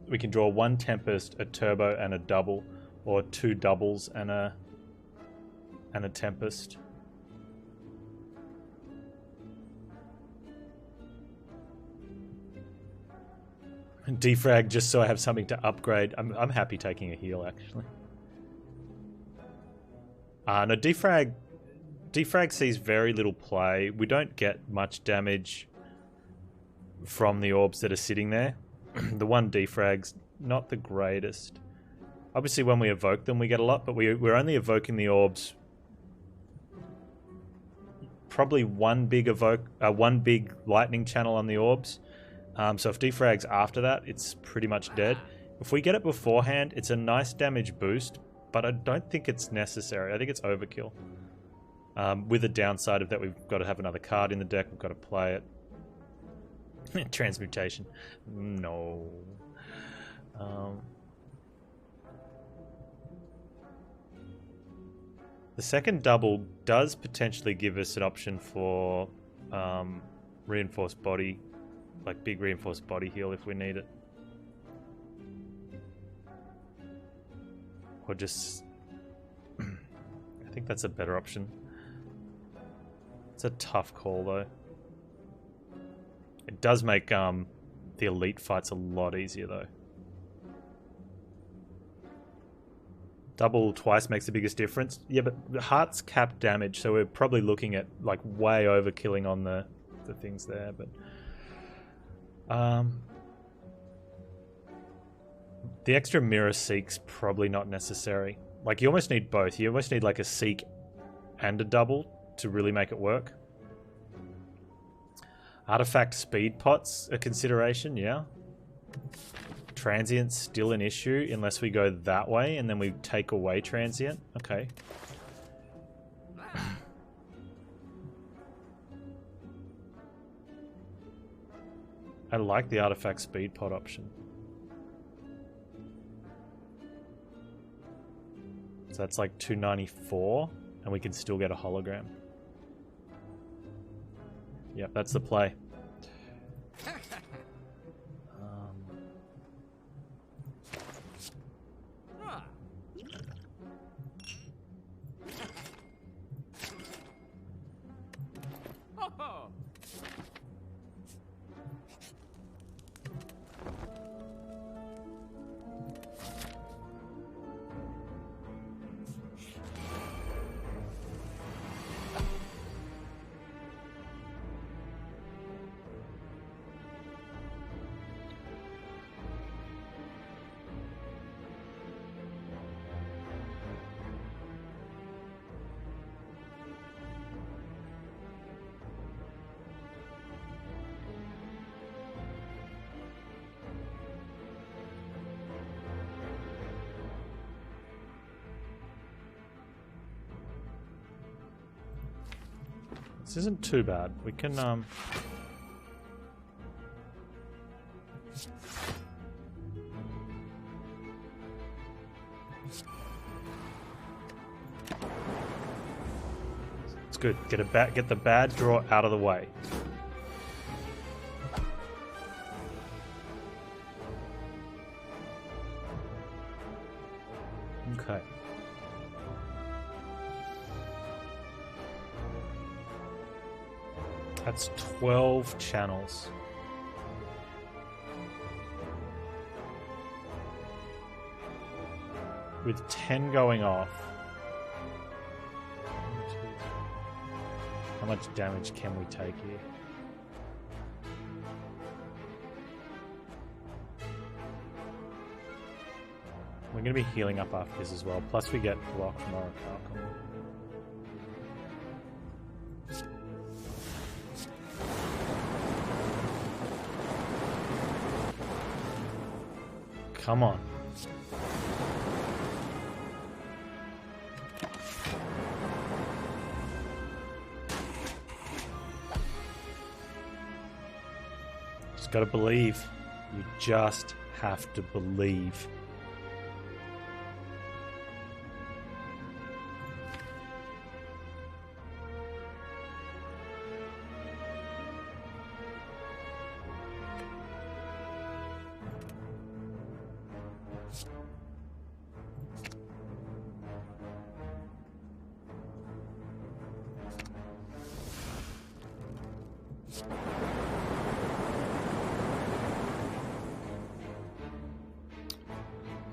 we can draw 1 Tempest, a Turbo, and a double, or 2 doubles and a Tempest. Defrag just so I have something to upgrade. I'm happy taking a heal actually. No, defrag sees very little play. We don't get much damage from the orbs that are sitting there. The 1 defrag's not the greatest. Obviously when we evoke them we get a lot, but we're only evoking the orbs probably one big lightning channel on the orbs. So if defrag's after that, it's pretty much dead. If we get it beforehand, it's a nice damage boost, but I don't think it's necessary. I think it's overkill. With the downside of that, we've got to have another card in the deck. We've got to play it. Transmutation. No. The second double does potentially give us an option for reinforced body, like big reinforced body heal if we need it. Or just... I think that's a better option. It's a tough call though. It does make the elite fights a lot easier though. Double twice makes the biggest difference. Yeah, but the heart's capped damage, so we're probably looking at like way overkilling on the things there, but the extra mirror seek's probably not necessary. Like you almost need both. You almost need like a seek and a double to really make it work. Artifact speed pot's a consideration, yeah. Transient's still an issue unless we go that way and then we take away transient. Okay. I like the artifact speed pot option. So that's like 294 and we can still get a hologram. Yep, that's the play. This isn't too bad. We can it's good. Get the bad draw out of the way. Okay. That's 12 channels. With 10 going off. How much damage can we take here? We're going to be healing up after this as well. Plus we get block from our Archon. Come on. Just gotta believe. You just have to believe.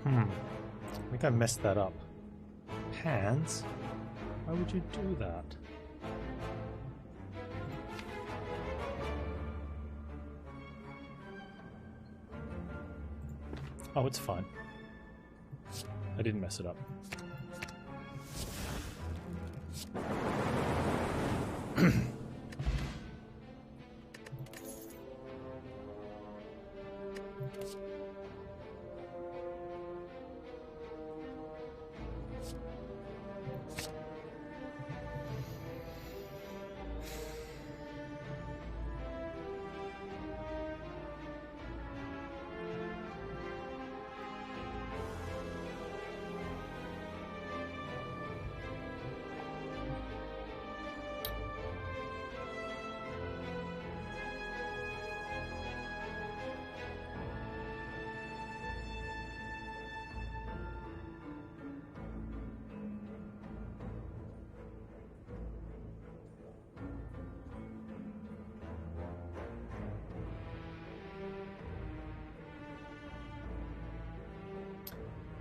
I think I messed that up. Panz? Why would you do that? Oh, it's fine. I didn't mess it up.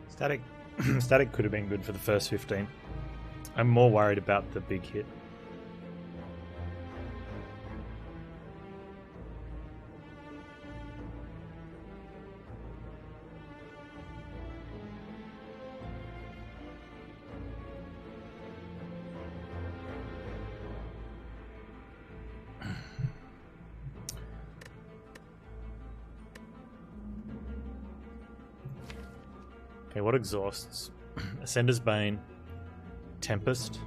Static, static could have been good for the first 15. I'm more worried about the big hit. Okay, what exhausts? Ascender's Bane, Tempest,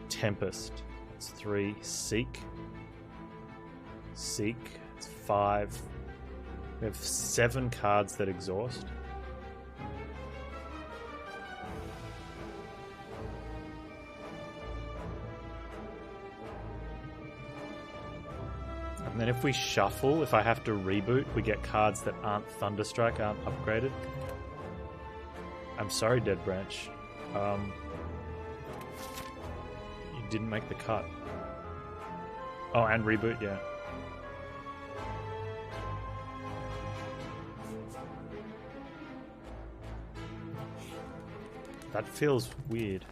Tempest. That's 3. Seek. Seek. It's 5. We have 7 cards that exhaust. And then if we shuffle, if I have to reboot, we get cards that aren't Thunderstrike, aren't upgraded. I'm sorry, Dead Branch. You didn't make the cut. Oh, and reboot, yeah. That feels weird.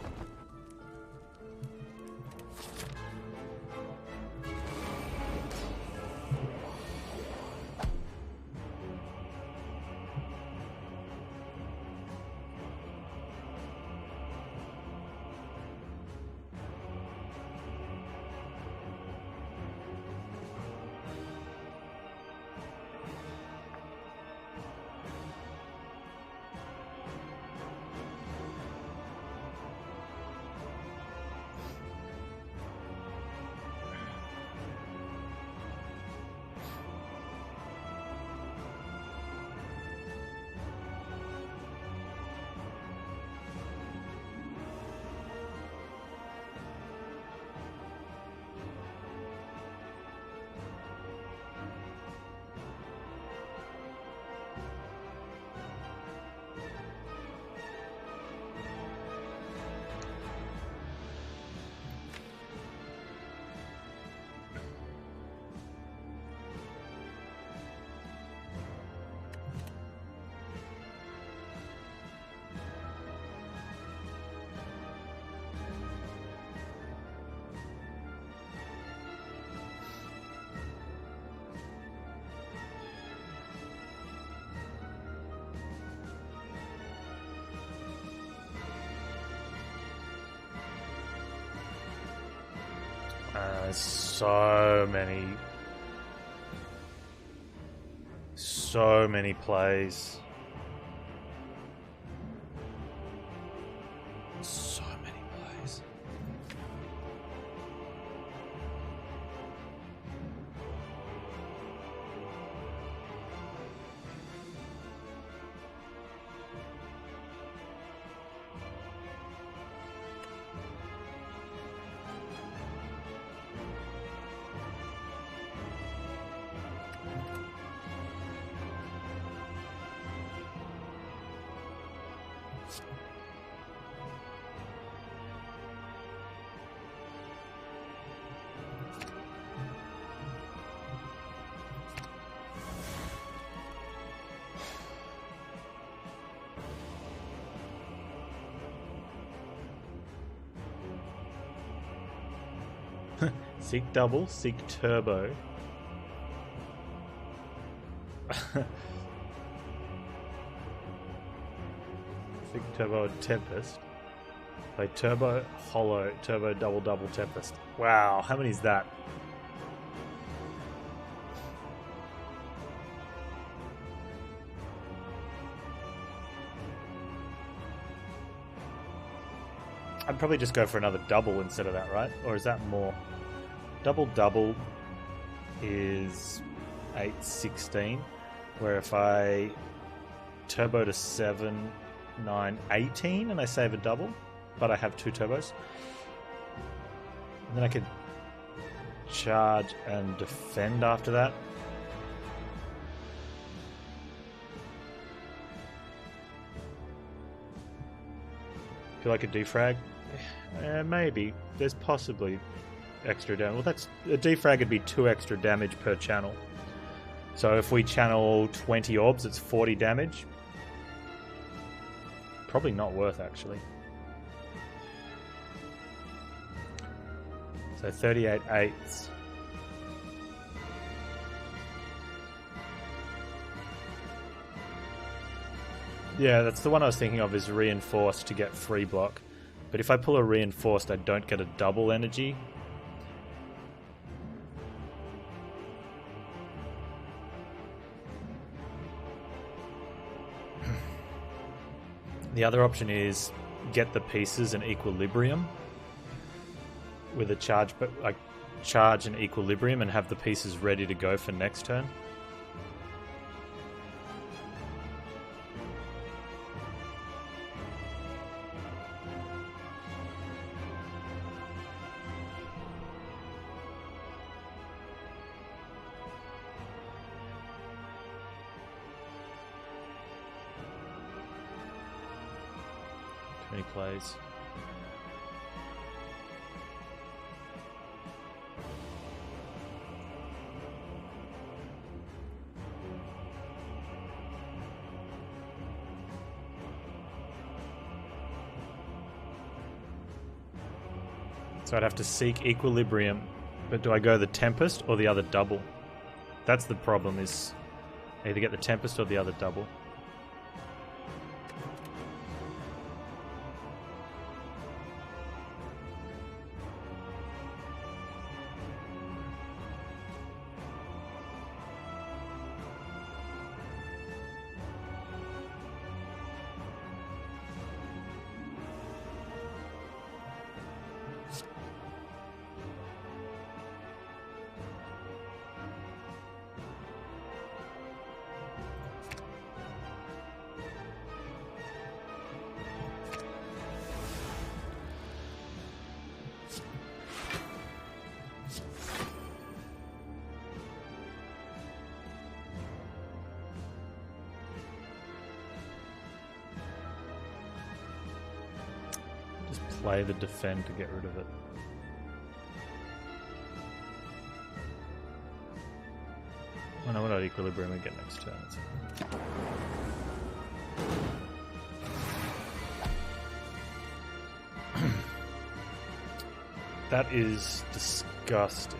So many plays. So many plays. Seek double, seek turbo. Seek turbo and tempest. Play turbo, hollow, turbo, double, double, tempest. Wow, how many is that? I'd probably just go for another double instead of that, right? Or is that more? Double double is 816, where if I turbo to 7, 9, 18 and I save a double, but I have 2 turbos, and then I could charge and defend after that. Feel like a defrag? Maybe. There's possibly extra damage. Well, that's a defrag would be 2 extra damage per channel. So if we channel 20 orbs, it's 40 damage. Probably not worth, actually. So 38 eighths. Yeah, that's the one I was thinking of, is reinforced to get free block. But if I pull a reinforced, I don't get a double energy. The other option is get the pieces in equilibrium with a charge, but like charge in equilibrium and have the pieces ready to go for next turn. Many plays. So I'd have to seek equilibrium, but do I go the Tempest or the other double? That's the problem, is I either get the Tempest or the other double. Play the defend to get rid of it. Oh no, we're not equilibrium again next turn. That is disgusting.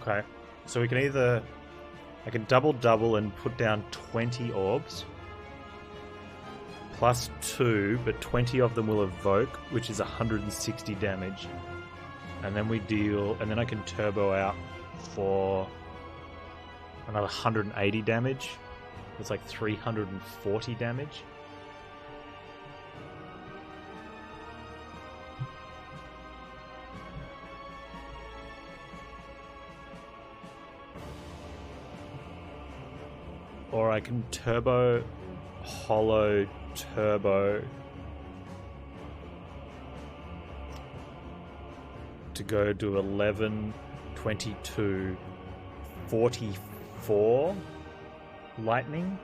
Okay, so we can either... I can double and put down 20 orbs. Plus 2, but 20 of them will evoke, which is 160 damage. And then we deal... And then I can turbo out for another 180 damage. It's like 340 damage. Or I can turbo, hollow, turbo to go to 11, 22, 44 lightning.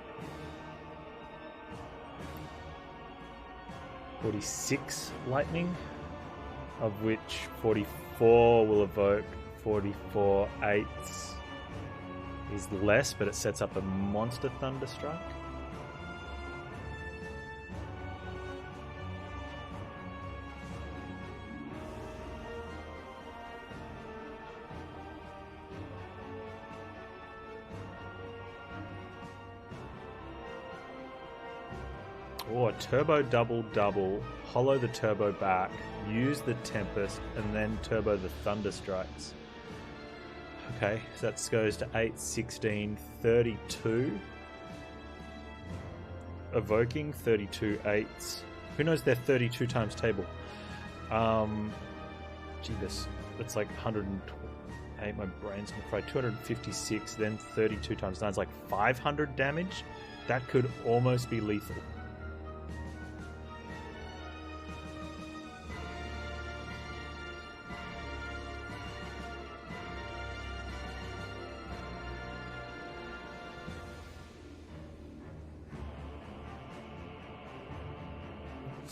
46 lightning, of which 44 will evoke 44 eights. Is less, but it sets up a monster Thunderstrike. Or turbo double double, hollow the turbo back, use the Tempest, and then turbo the Thunderstrikes. Okay, so that goes to 8, 16, 32. Evoking 32 eights. Who knows their 32 times table? Jeebus, that's like 108. My brain's gonna fry. 256, then 32 times 9 is like 500 damage. That could almost be lethal.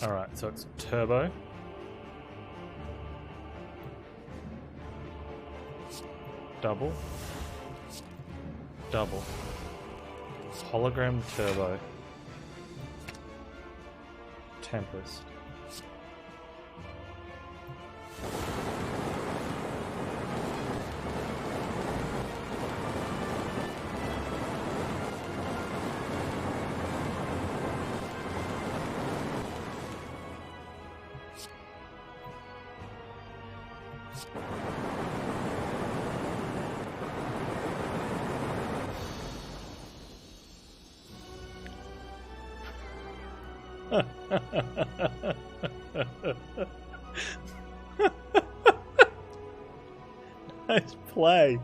Alright, so it's turbo. Double. Double. Hologram turbo. Tempest. Nice play.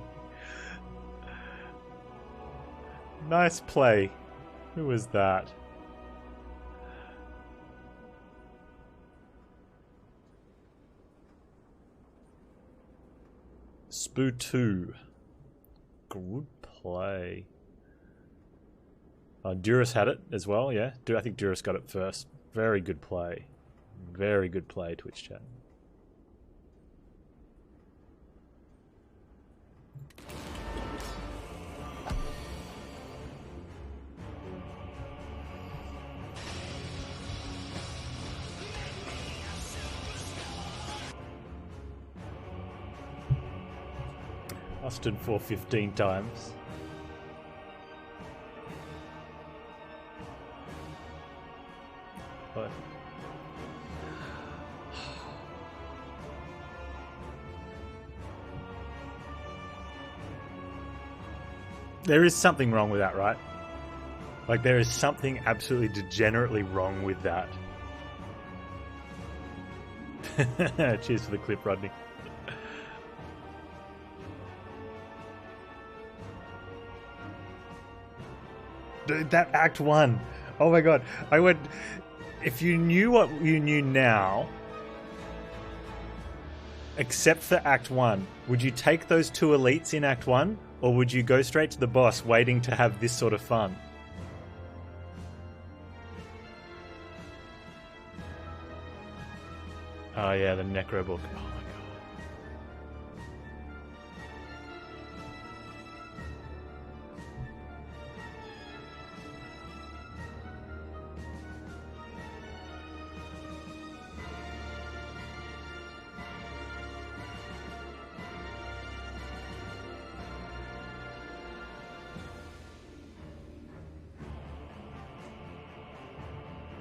Nice play. Who was that? Spoo 2. Good play. Durus had it as well, yeah. I think Durus got it first. Very good play. Very good play, Twitch chat. I stood for 15 times. But there is something wrong with that, right? Like, there is something absolutely degenerately wrong with that. Cheers for the clip, Rodney. Dude, that Act 1. Oh my god. I would... If you knew what you knew now, except for Act 1, would you take those 2 elites in Act 1? Or would you go straight to the boss waiting to have this sort of fun? Oh yeah, the Necro book. Oh my god.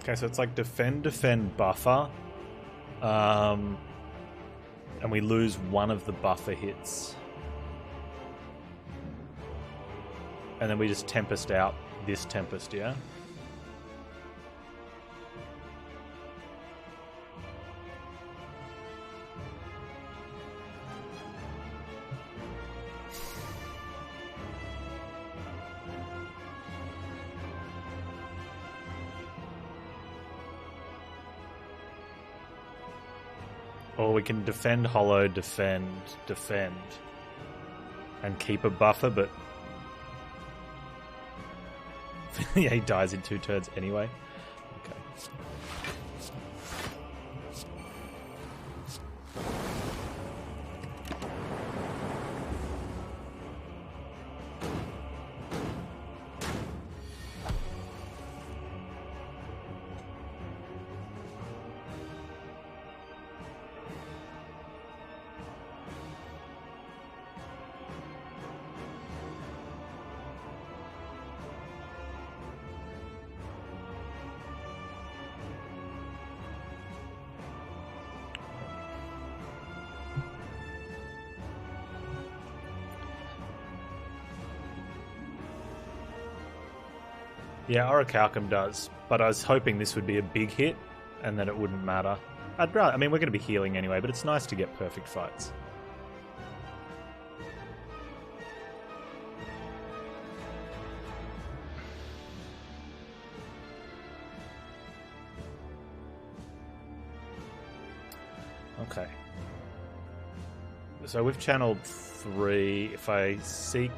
Okay, so it's like defend, buffer. And we lose one of the buffer hits. And then we just Tempest out this Tempest, yeah? Or we can defend, hollow, defend, and keep a buffer, but yeah, he dies in 2 turns anyway. Okay. Yeah, Orichalcum does, but I was hoping this would be a big hit, and then it wouldn't matter. I'd rather. I mean, we're going to be healing anyway, but it's nice to get perfect fights. Okay. So we've channeled 3. If I seek...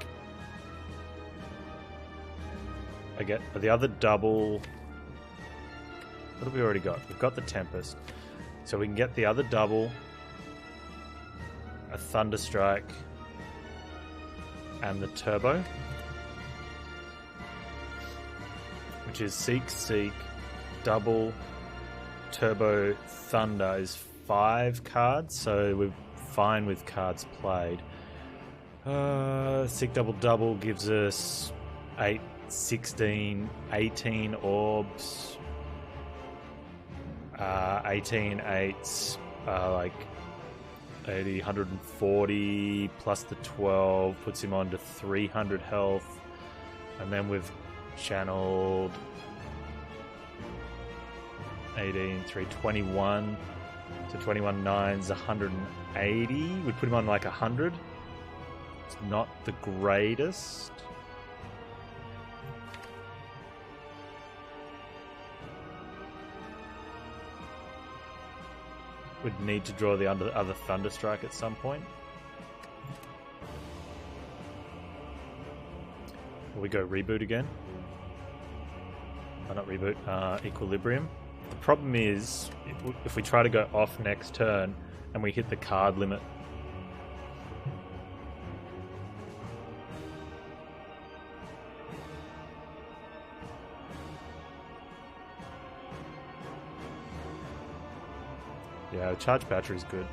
I get the other double... What have we already got? We've got the Tempest. So we can get the other double, a Thunderstrike, and the Turbo. Which is Seek, Double, Turbo, Thunder is 5 cards, so we're fine with cards played. Seek Double gives us 8, 16, 18 orbs. 18 8s, like 80, 140 plus the 12 puts him on to 300 health, and then we've channeled 18, 321, so 21 9s, 180. We'd put him on like 100. It's not the greatest. Would need to draw the other Thunderstrike at some point. Will we go reboot again? Oh, not reboot, Equilibrium. The problem is, if we try to go off next turn and we hit the card limit, yeah, charge battery is good.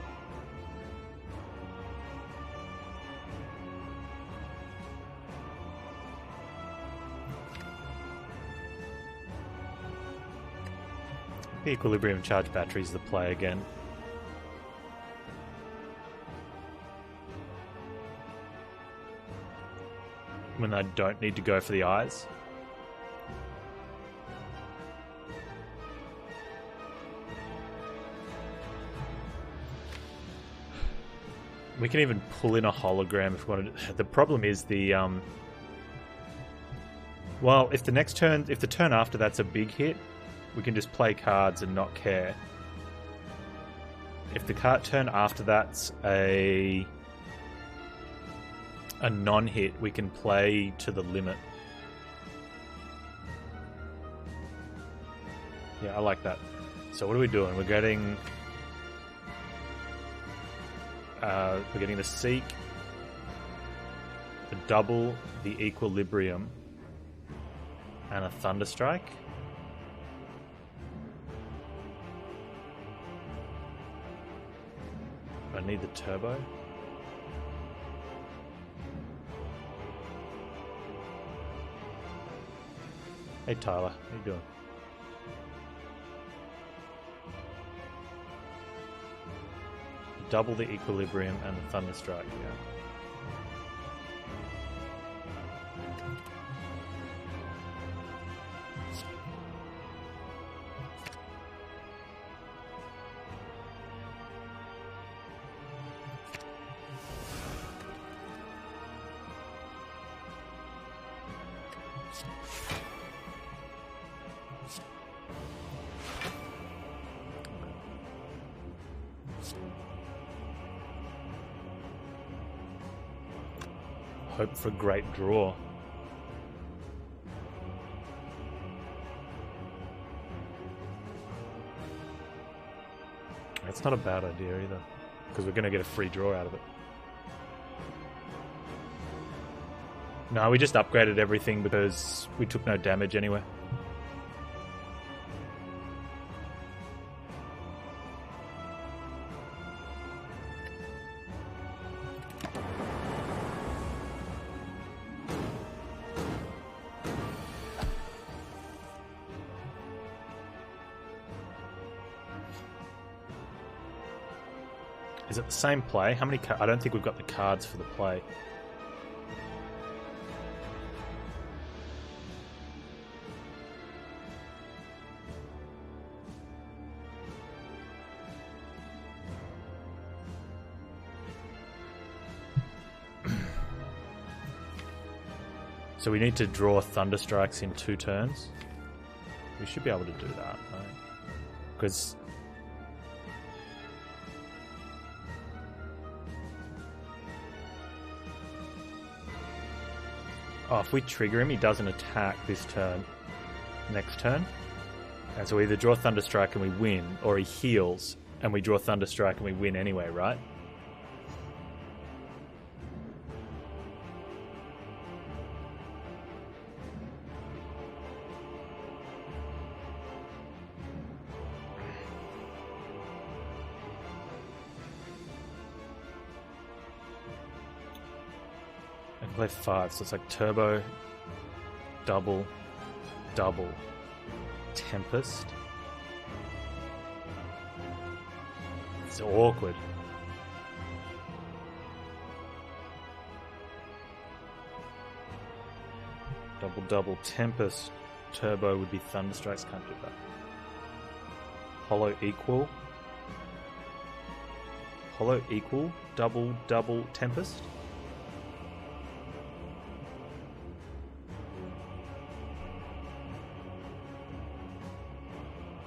The Equilibrium charge battery is the play again. When I don't need to go for the eyes. We can even pull in a hologram if we wanted to. The problem is the well, if the turn after that's a big hit, we can just play cards and not care. If the turn after that's a non-hit, we can play to the limit. Yeah, I like that. So what are we doing? We're getting the Seek, the Double, the Equilibrium, and a Thunderstrike. I need the Turbo. Hey Tyler, how you doing? Double the Equilibrium and the Thunderstrike, yeah. Hope for a great draw. That's not a bad idea either, because we're going to get a free draw out of it. No, we just upgraded everything because we took no damage anyway. Is it the same play? How many I don't think we've got the cards for the play. So we need to draw Thunderstrikes in 2 turns. We should be able to do that, right? Because... oh, if we trigger him, he doesn't attack this turn. Next turn. And so we either draw Thunderstrike and we win, or he heals and we draw Thunderstrike and we win anyway, right? I can play 5, so it's like Turbo, Double, Double, Tempest. It's awkward. Double, Double, Tempest, Turbo would be Thunderstrikes, can't do that. Hollow Equal. Hollow Equal, Double, Double, Tempest.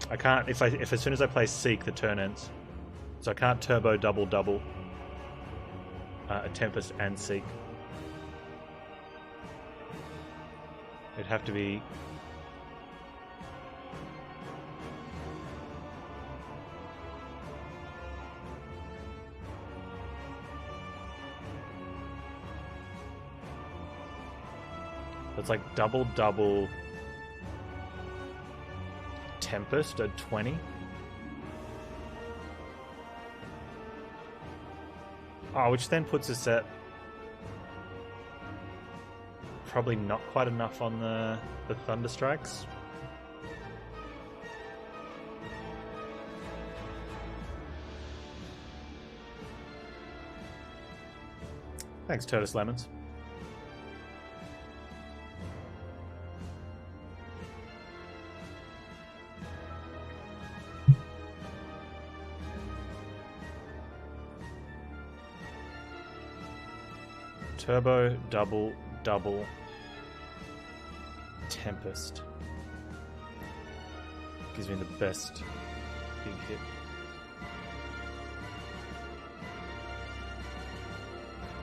I can't, if as soon as I play Seek, the turn ends. So I can't Turbo, Double, Double, a Tempest and Seek. It'd have to be... it's like Double, Double... Tempest at 20. Oh, which then puts us at probably not quite enough on the Thunderstrikes. Thanks, Turtis Lemons. Turbo, Double, Double, Tempest. Gives me the best big hit.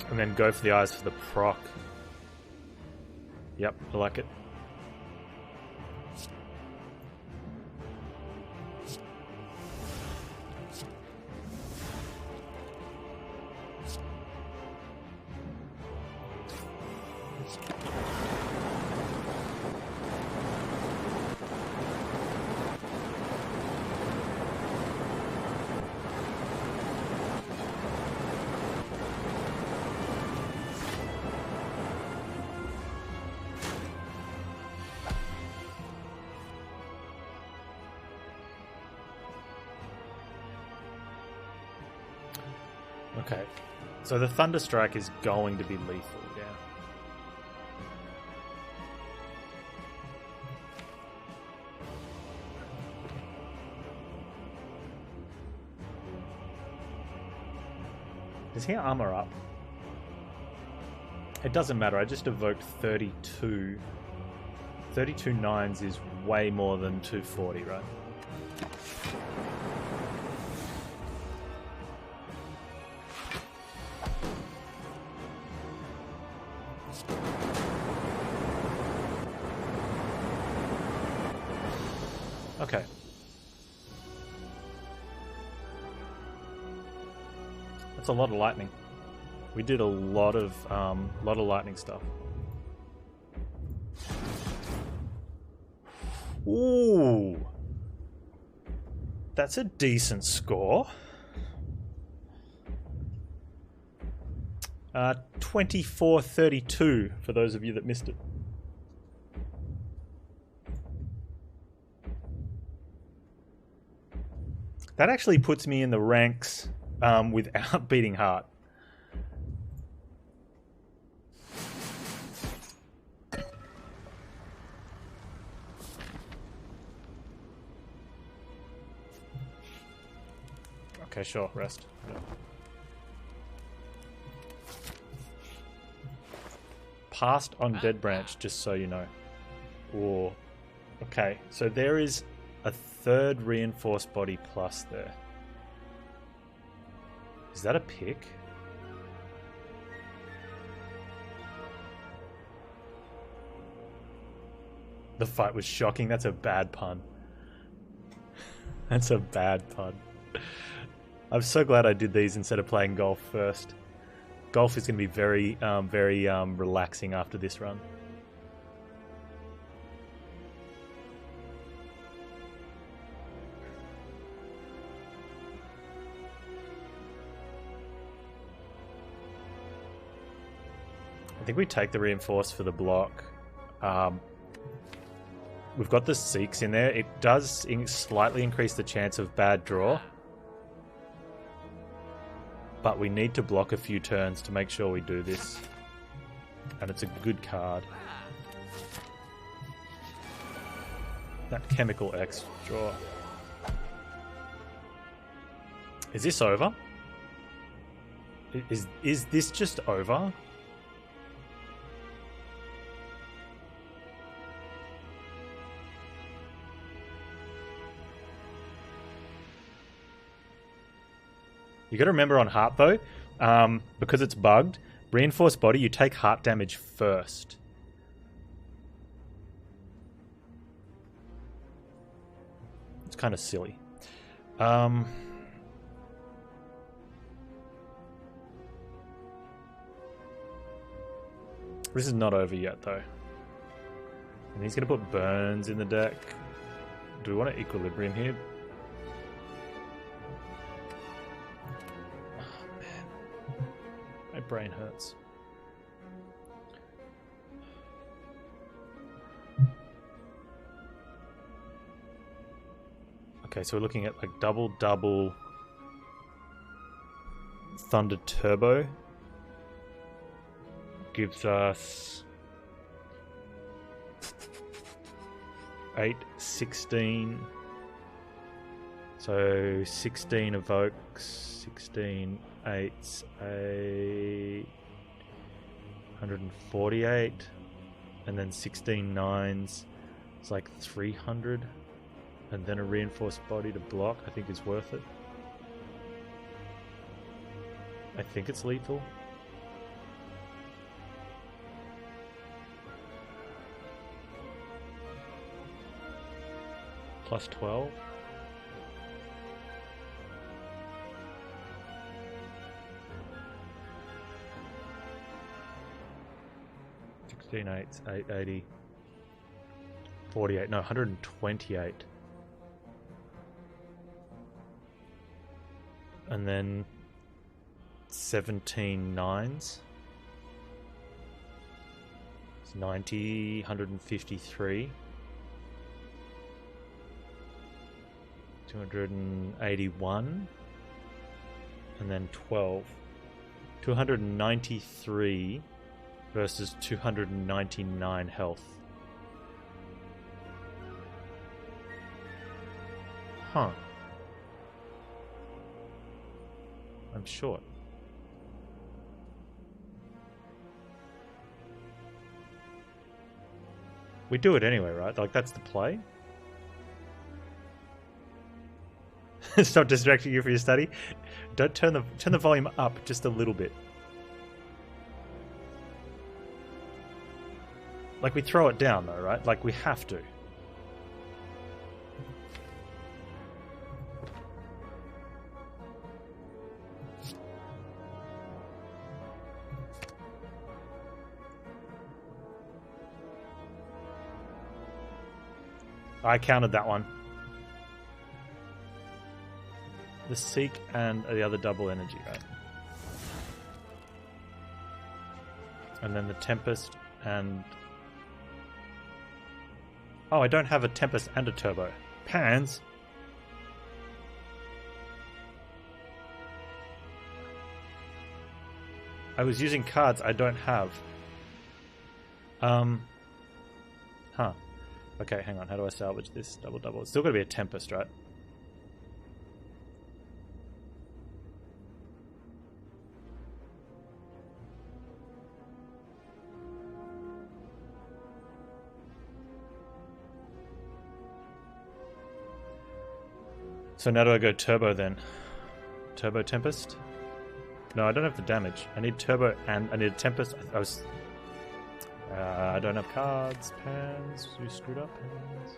And then go for the eyes for the proc. Yep, I like it. Okay, so the Thunderstrike is going to be lethal, yeah. Does he armor up? It doesn't matter, I just evoked 32. 32 nines is way more than 240, right? Okay. That's a lot of lightning. We did a lot of lightning stuff. Ooh. That's a decent score. 24-32 for those of you that missed it. That actually puts me in the ranks without beating heart. Okay, sure, rest. Yeah. passed on Dead Branch, just so you know. Or, okay, so there is a third reinforced body plus there. Is that a pick? The fight was shocking. That's a bad pun. That's a bad pun. I'm so glad I did these instead of playing golf first. Golf is going to be very relaxing after this run. I think we take the reinforce for the block. We've got the Seeks in there. It does slightly increase the chance of bad draw. But we need to block a few turns to make sure we do this. And it's a good card. That Chemical X draw. Is this over? Is this just over? You got to remember on heart though, because it's bugged, reinforced body, you take heart damage first. It's kind of silly. This is not over yet though. And he's going to put Burns in the deck. Do we want to equilibrium here? My brain hurts. Okay, so we're looking at like double Thunder Turbo. Gives us 8, 16. So 16 evokes, 16 8s, 148, and then 16 9s. It's like 300, and then a reinforced body to block. I think is worth it. I think it's lethal. Plus 12. Eights, 880, 48, no, 128. And then 17 9s. It's 90, 153. 281. And then 12. 293 versus 299 health. Huh. I'm short. We do it anyway, right? Like, that's the play. Stop distracting you for your study. Don't turn the volume up just a little bit. Like, we throw it down, though, right? Like, we have to. I counted that one. The Seek and the other double energy, right? And then the Tempest and... Oh, I don't have a Tempest and a Turbo. Panz. I was using cards I don't have. Huh. Okay, hang on. How do I salvage this double? It's still got to be a Tempest, right? So now do I go turbo then? Turbo Tempest? No, I don't have the damage. I need turbo and I need a Tempest. I don't have cards. Panz. We screwed up. Panz.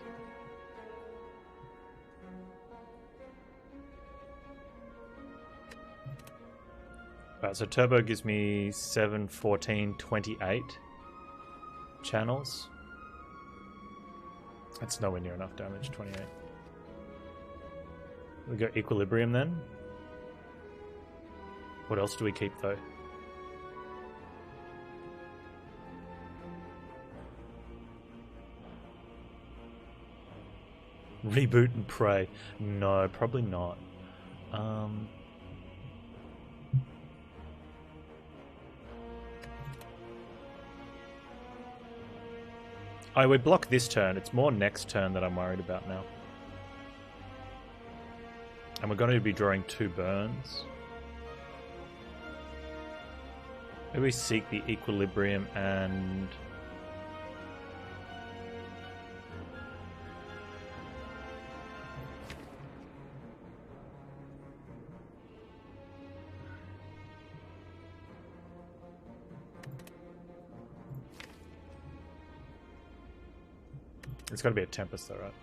Alright, so turbo gives me 7, 14, 28 channels. That's nowhere near enough damage, 28. We go equilibrium then. What else do we keep though? Reboot and pray. No, probably not. Oh, we block this turn. It's more next turn that I'm worried about now. And we're going to be drawing 2 burns. Maybe we seek the equilibrium and... It's got to be a Tempest though, right?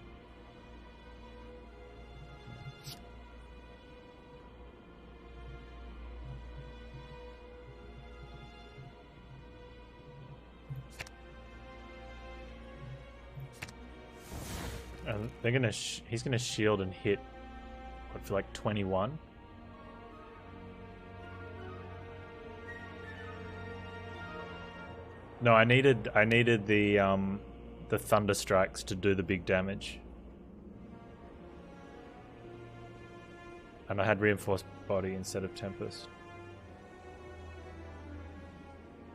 They're gonna. He's gonna shield and hit. What, for like 21? No, I needed the Thunder Strikes to do the big damage. And I had Reinforced Body instead of Tempest.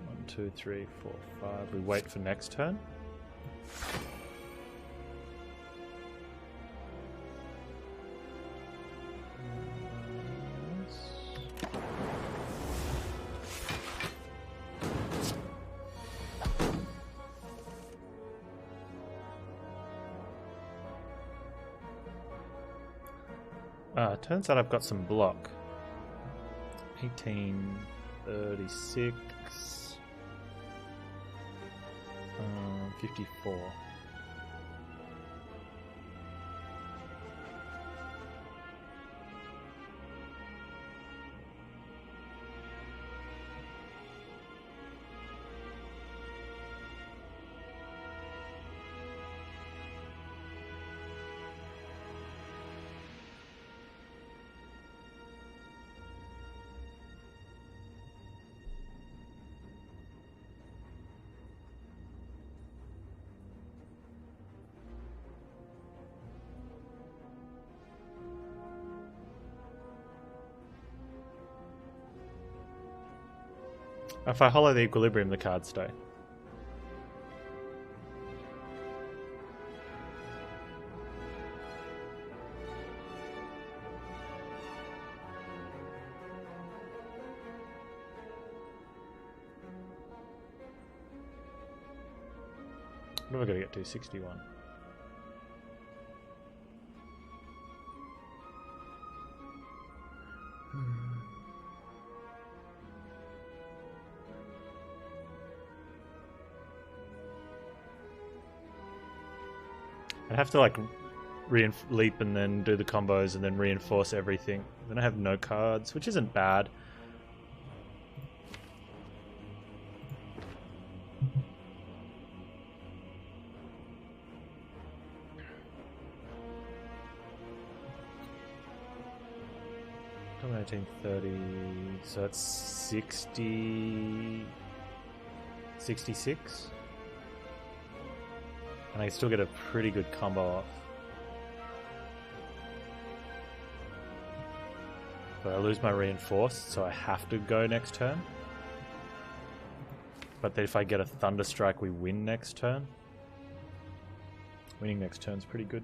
1, 2, 3, 4, 5. We wait for next turn. Turns out I've got some block. 18, 36, 54. If I hollow the equilibrium, the cards stay. What have I got to get to? 61. I'd have to like leap and then do the combos and then reinforce everything. Then I have no cards, which isn't bad. I'm 1930, so that's 60, 66. And I still get a pretty good combo off. But I lose my reinforced, so I have to go next turn. But then if I get a Thunder Strike, we win next turn. Winning next turn's pretty good.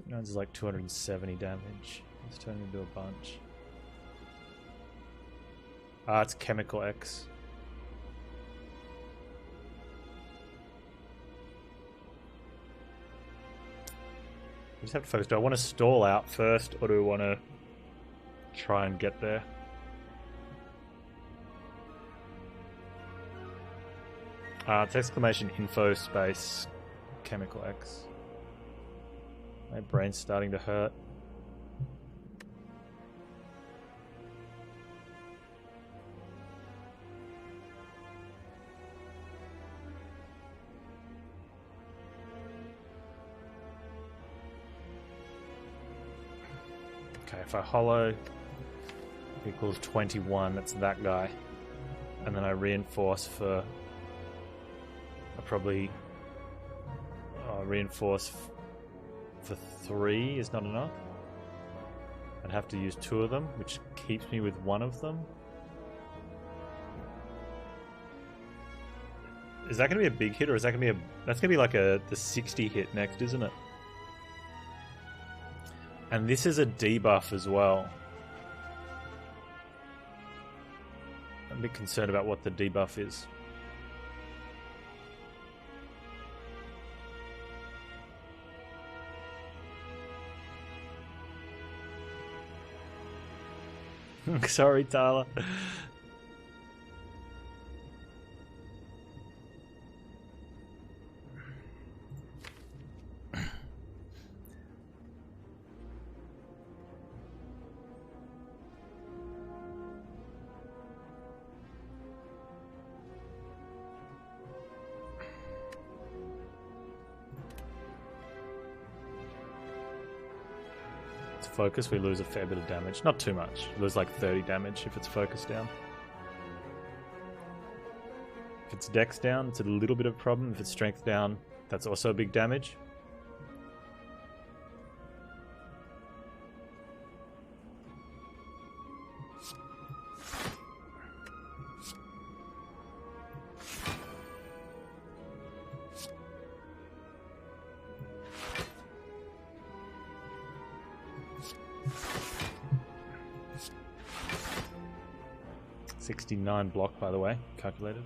Mine's like 270 damage. Let's turn into a bunch. Ah, it's Chemical X. just have to focus. Do I want to stall out first, or do I want to try and get there? It's exclamation info space chemical X. My brain's starting to hurt. Okay, if I hollow equals 21, that's that guy. And then I reinforce for... I probably... reinforce for 3 is not enough. I'd have to use 2 of them, which keeps me with 1 of them. Is that going to be a big hit, or is that going to be a... That's going to be like the 60 hit next, isn't it? And this is a debuff as well. I'm a bit concerned about what the debuff is. Sorry, Tyler. Focus, we lose a fair bit of damage. Not too much. We lose like 30 damage if it's focus down. If it's dex down, it's a little bit of a problem. If it's strength down, that's also big damage. Block, by the way, calculated.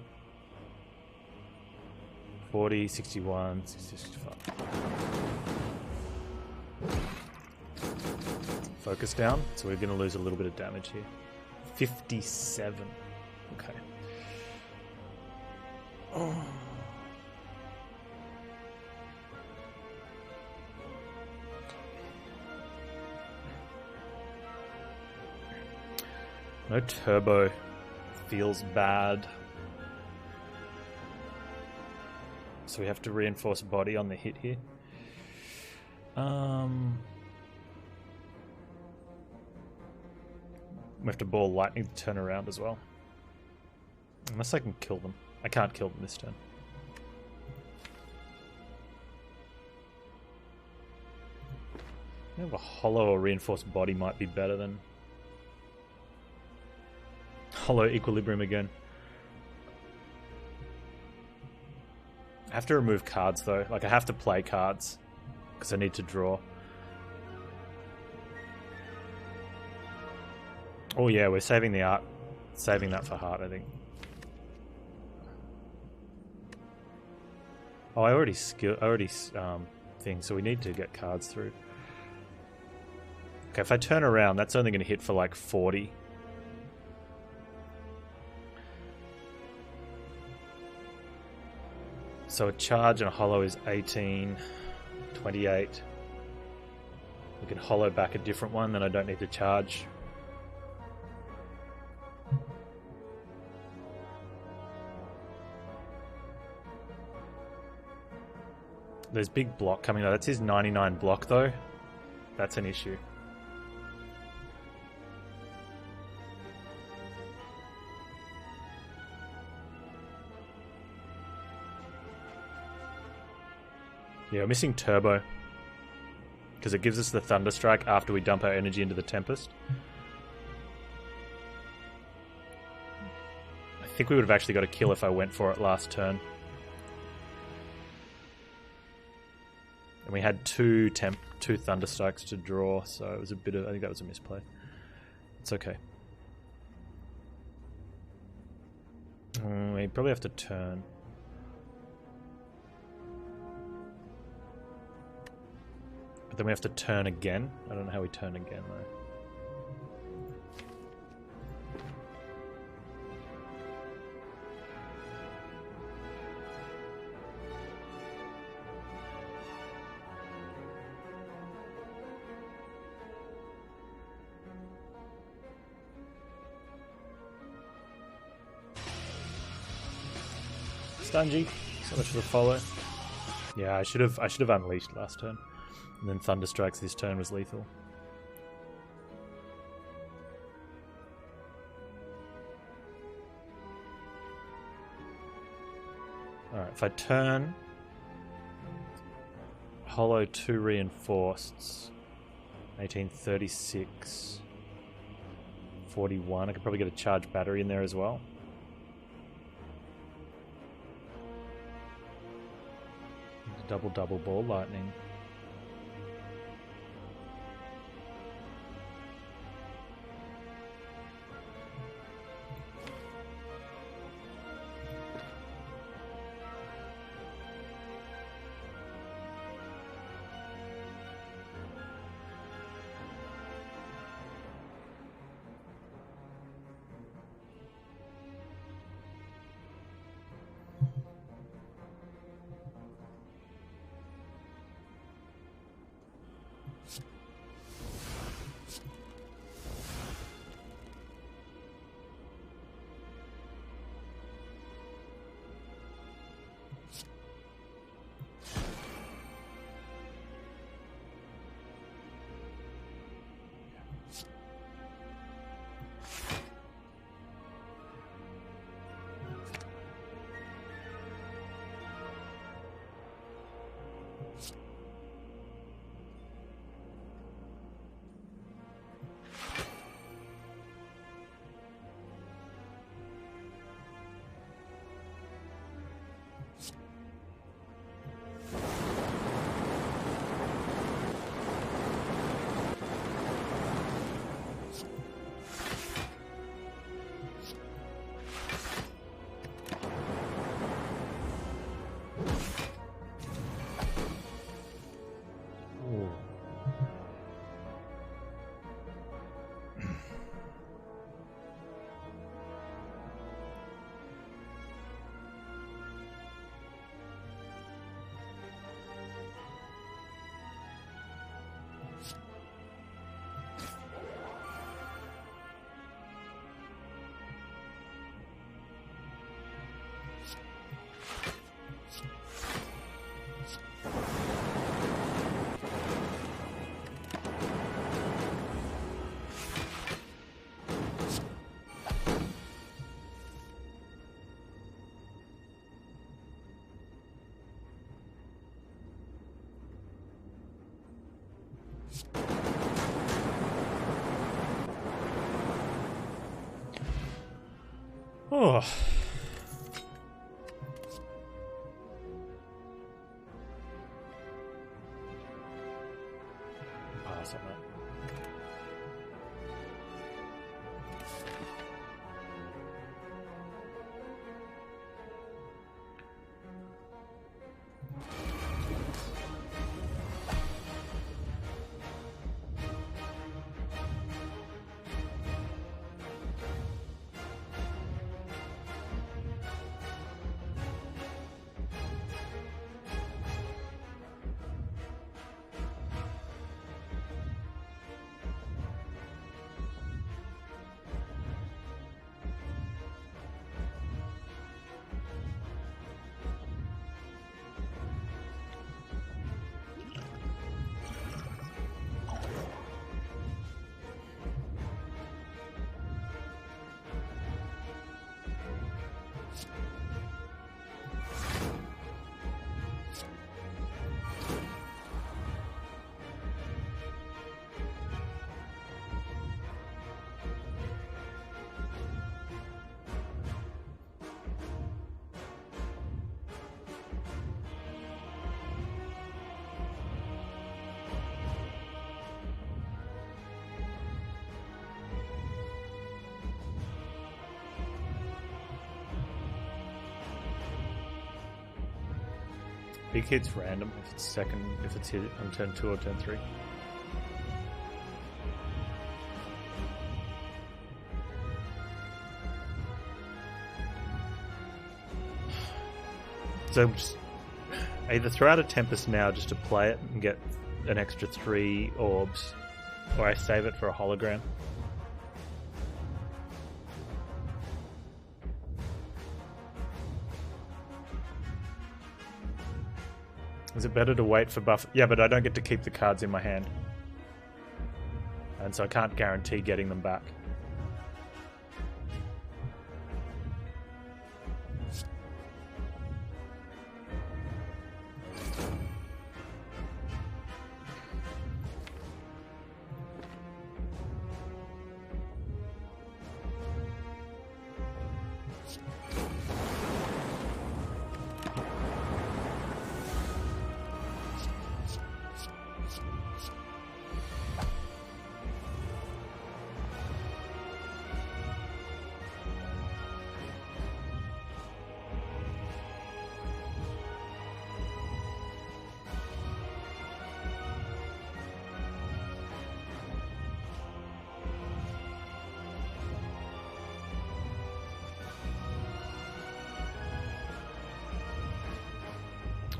40, 61, 65. Focus down, so we're going to lose a little bit of damage here. 57. Okay. Oh. No turbo. Feels bad. So we have to reinforce body on the hit here. We have to ball lightning to turn around as well. Unless I can kill them. I can't kill them this turn. I have a hollow or reinforced body might be better than hollow equilibrium again. I have to remove cards though. Like I have to play cards because I need to draw. Oh yeah, we're saving the art. Saving that for heart, I think. Oh, I already thing, so we need to get cards through. Okay, if I turn around, that's only going to hit for like 40. So a charge and a hollow is 18, 28. We can hollow back a different one, then I don't need to charge. There's big block coming out. That's his 99 block though. That's an issue. Yeah, we're missing turbo. Because it gives us the Thunderstrike after we dump our energy into the Tempest. I think we would have actually got a kill if I went for it last turn. And we had two Thunderstrikes to draw, so it was a bit of... I think that was a misplay. It's okay. We probably have to turn. But Then we have to turn again. I don't know how we turn again though. Stungy, so much for the follow. Yeah, I should have unleashed last turn, and then Thunder Strikes this turn was lethal. All right, if I turn Hollow 2 reinforced, 1836, 41. I could probably get a charged battery in there as well. Double ball lightning. Oh. Pass on that. Big hit's random if it's second, if it's hit on turn 2 or turn 3. So just either throw out a Tempest now just to play it and get an extra 3 orbs, or I save it for a hologram. Is it better to wait for buff? Yeah, but I don't get to keep the cards in my hand. And so I can't guarantee getting them back.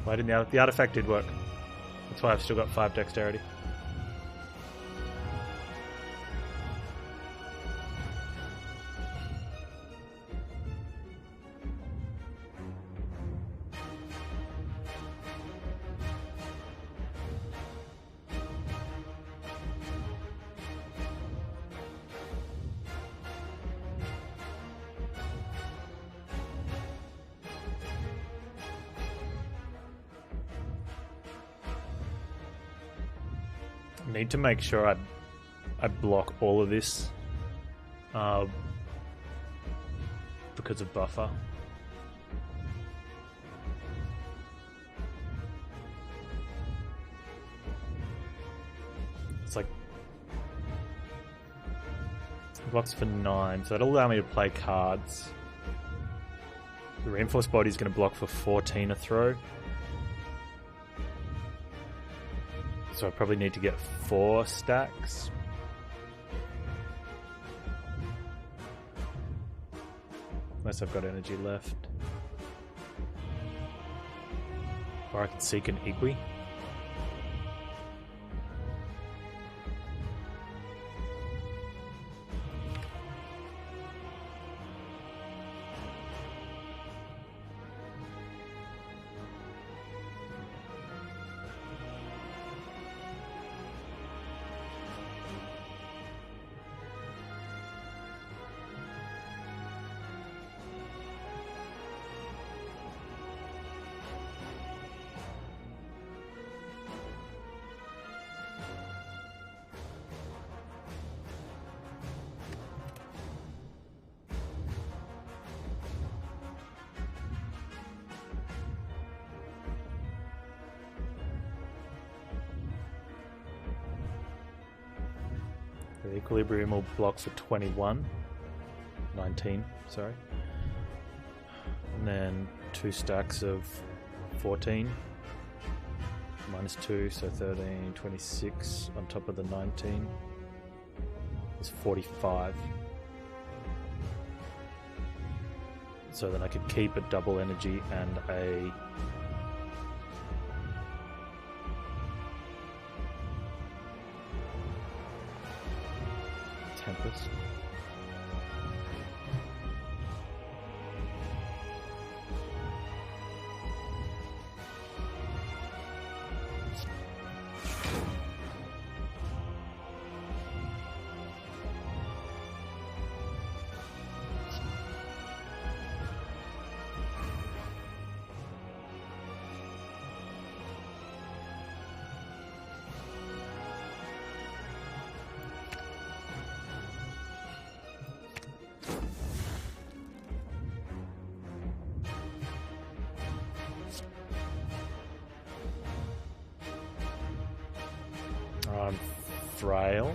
Why didn't the artifact did work? That's why I've still got 5 dexterity. Need to make sure I block all of this because of buffer. It's like it blocks for 9, so it'll allow me to play cards. The reinforced body is going to block for 14 a throw. So I probably need to get 4 stacks. Unless I've got energy left. Or I can seek an Igui. The equilibrium will block for 19, sorry. And then 2 stacks of 14. Minus 2, so 13, 26 on top of the 19 is 45. So then I could keep a double energy and a Tempest. Frail.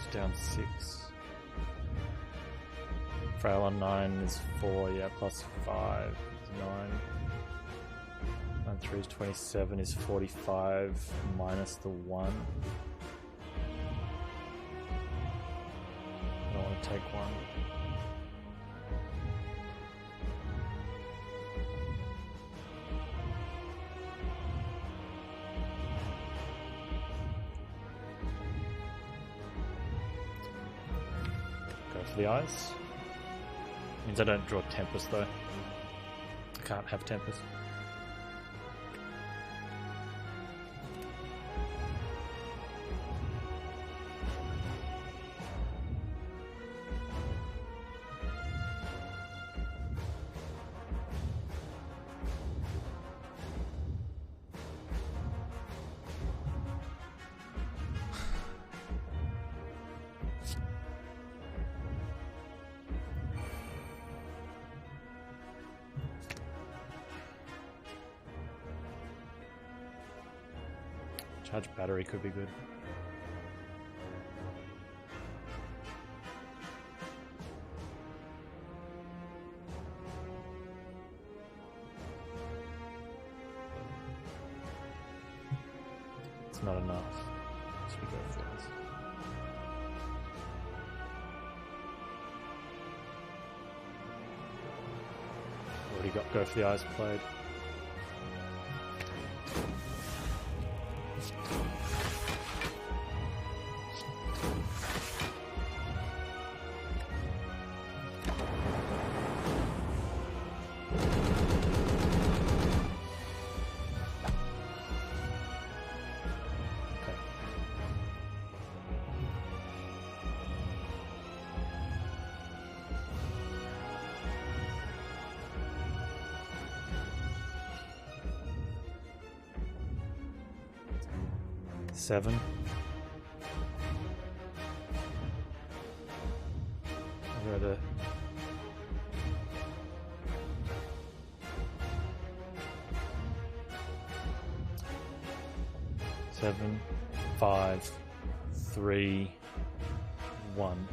Goes down 6. Frail on 9 is 4, yeah, plus 5 is 9. 9 3 is 27 is 45 minus the 1. I don't want to take 1. Go for the eyes. Means I don't draw Tempest though. I can't have Tempest. Charge battery could be good. It's not enough. So we go for this. Already got go for the eyes played. Seven. I'll go to 7, 5, 3, 1.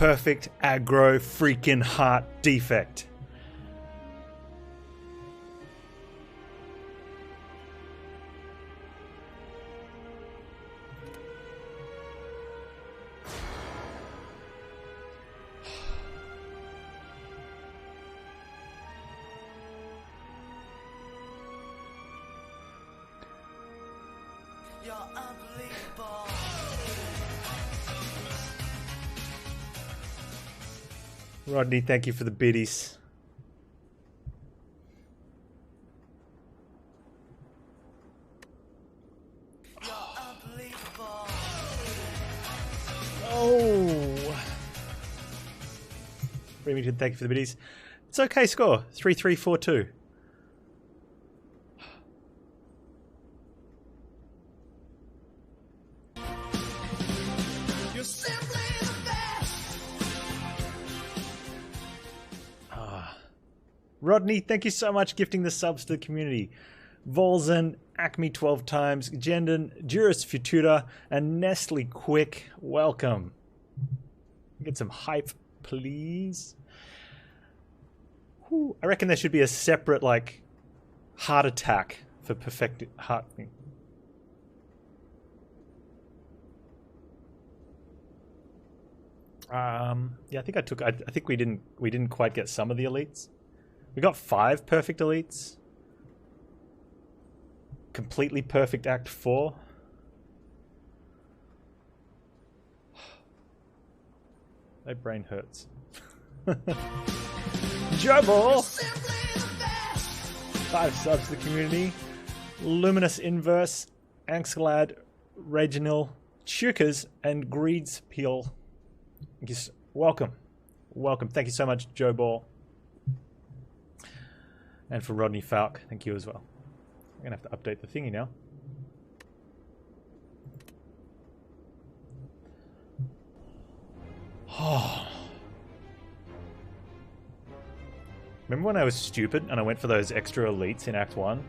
perfect aggro freaking heart defect. You're unbelievable. Rodney, thank you for the biddies. You're unbelievable. Oh. Remington, thank you for the biddies. It's okay score. 3-3-4-2. You're simply the best. Rodney, thank you so much gifting the subs to the community. Volzen, Acme 12 times, Gendon, Juris Futura, and Nestle Quick, welcome. Get some hype, please. Whew. I reckon there should be a separate, like, heart attack for perfect heart thing. Yeah, I think I think we didn't quite get some of the elites. We got 5 perfect elites. Completely perfect Act 4. My brain hurts. Jobble! 5 subs to the community. Luminous Inverse, Anxelad, Reginald, Chukas, and Greed's Peel. Welcome. Welcome. Thank you so much, Joe Ball. And for Rodney Falk, thank you as well. I'm going to have to update the thingy now. Oh. Remember when I was stupid and I went for those extra elites in Act 1?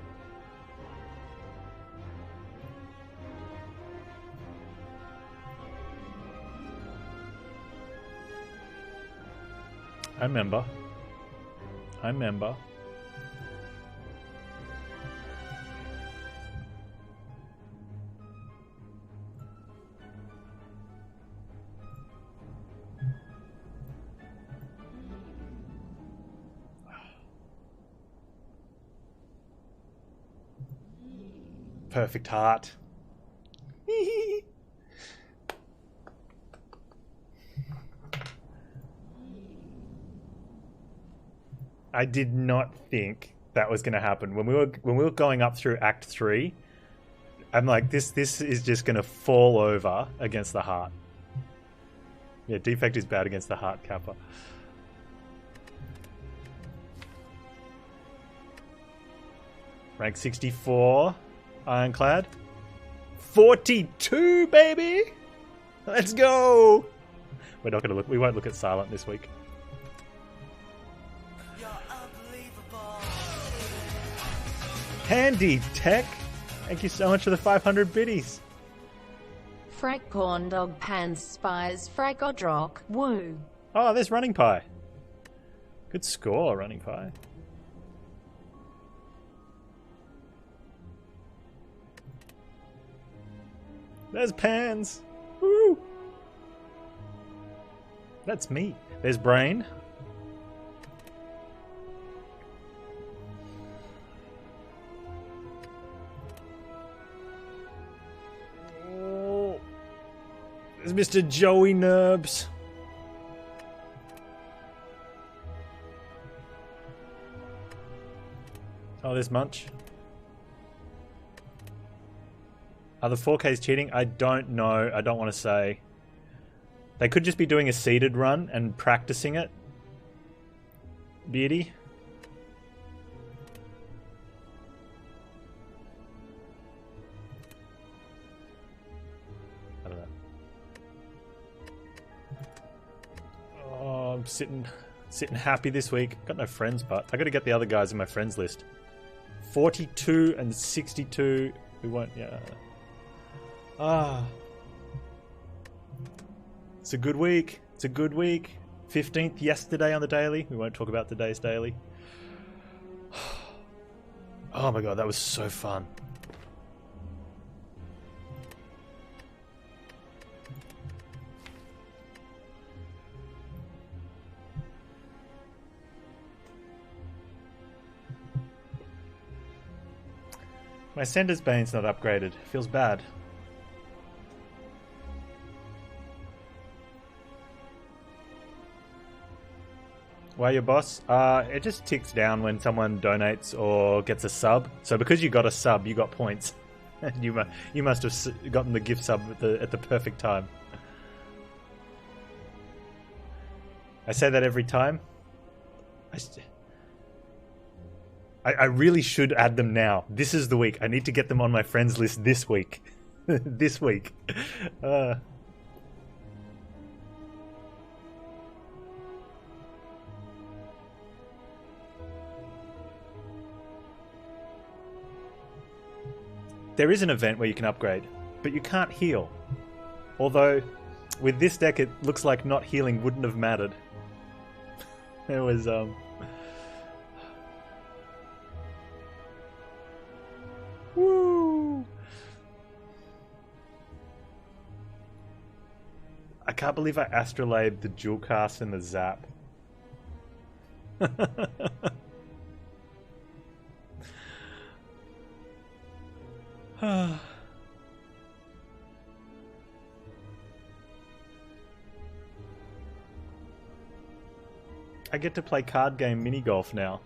I remember. Perfect heart. I did not think that was going to happen when we were going up through Act 3. I'm like, this is just going to fall over against the heart. Yeah, Defect is bad against the heart, Kappa. Rank 64, Ironclad. 42, baby! Let's go! We're not going to look. We won't look at Silent this week. You're unbelievable. Handy Tech, thank you so much for the 500 biddies. Frack corn dog Panz spies frack odrock. Woo. Oh, there's Running Pie. Good score, Running Pie. There's Panz. Woo! That's me. There's Brain. Oh. There's Mr. Joey Nerbs. Oh, there's Munch. Are the 4Ks cheating? I don't know. I don't want to say. They could just be doing a seeded run and practicing it. Beardy. I don't know. Oh, I'm sitting happy this week. Got no friends, but I got to get the other guys in my friends list. 42 and 62. We won't. Yeah. Ah. It's a good week. It's a good week. 15th yesterday on the daily. We won't talk about today's daily. Oh my god, that was so fun. My Sender's Bane's not upgraded. Feels bad. Why your boss? It just ticks down when someone donates or gets a sub. So because you got a sub, you got points. you must have gotten the gift sub at the perfect time. I say that every time. I really should add them now. This is the week. I need to get them on my friends list this week. This week. There is an event where you can upgrade, but you can't heal. Although, with this deck, it looks like not healing wouldn't have mattered. It was, Woo! I can't believe I astrolabed the dual cast and the zap. I get to play card game mini golf now.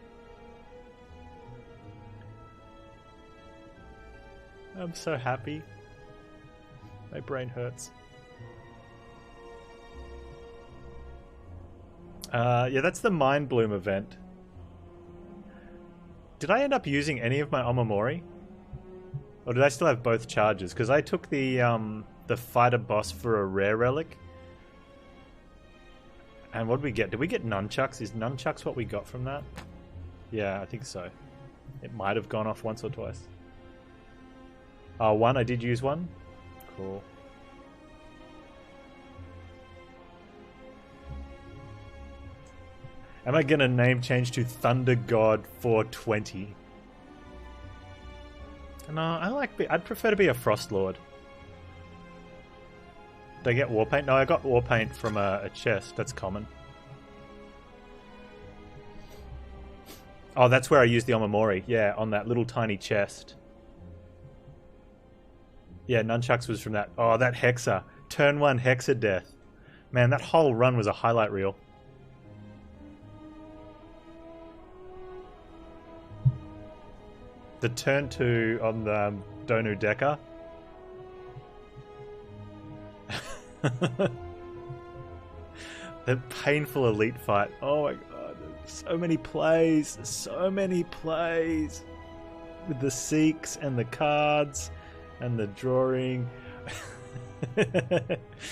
I'm so happy. My brain hurts. Yeah, that's the Mind Bloom event. Did I end up using any of my Omamori? Or did I still have both charges? Because I took the fighter boss for a rare relic. And what did we get? Did we get nunchucks? Is nunchucks what we got from that? Yeah, I think so. It might have gone off once or twice. One, I did use one. Cool. Am I gonna name change to Thunder God 420? No, I'd prefer to be a Frost Lord. Did I get Warpaint? No, I got Warpaint from a chest. That's common. Oh, that's where I used the Omamori. Yeah, on that little tiny chest. Yeah, Nunchucks was from that. Oh, that Hexa. Turn 1 Hexa death. Man, that whole run was a highlight reel. The turn 2 on the Donu Decker. The painful elite fight. Oh my god. So many plays. So many plays. With the Seeks and the cards and the drawing.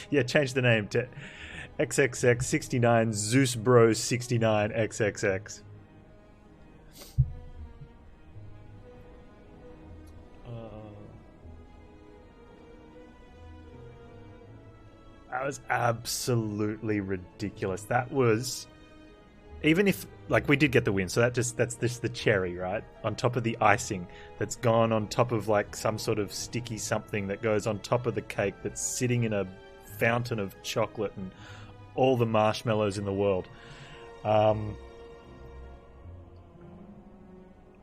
Yeah, change the name to XXX69 Zeus Bros 69 XXX. That was absolutely ridiculous. That was, even if, like, we did get the win, so that's just the cherry, right? On top of the icing that's gone on top of, like, some sort of sticky something that goes on top of the cake that's sitting in a fountain of chocolate and all the marshmallows in the world. The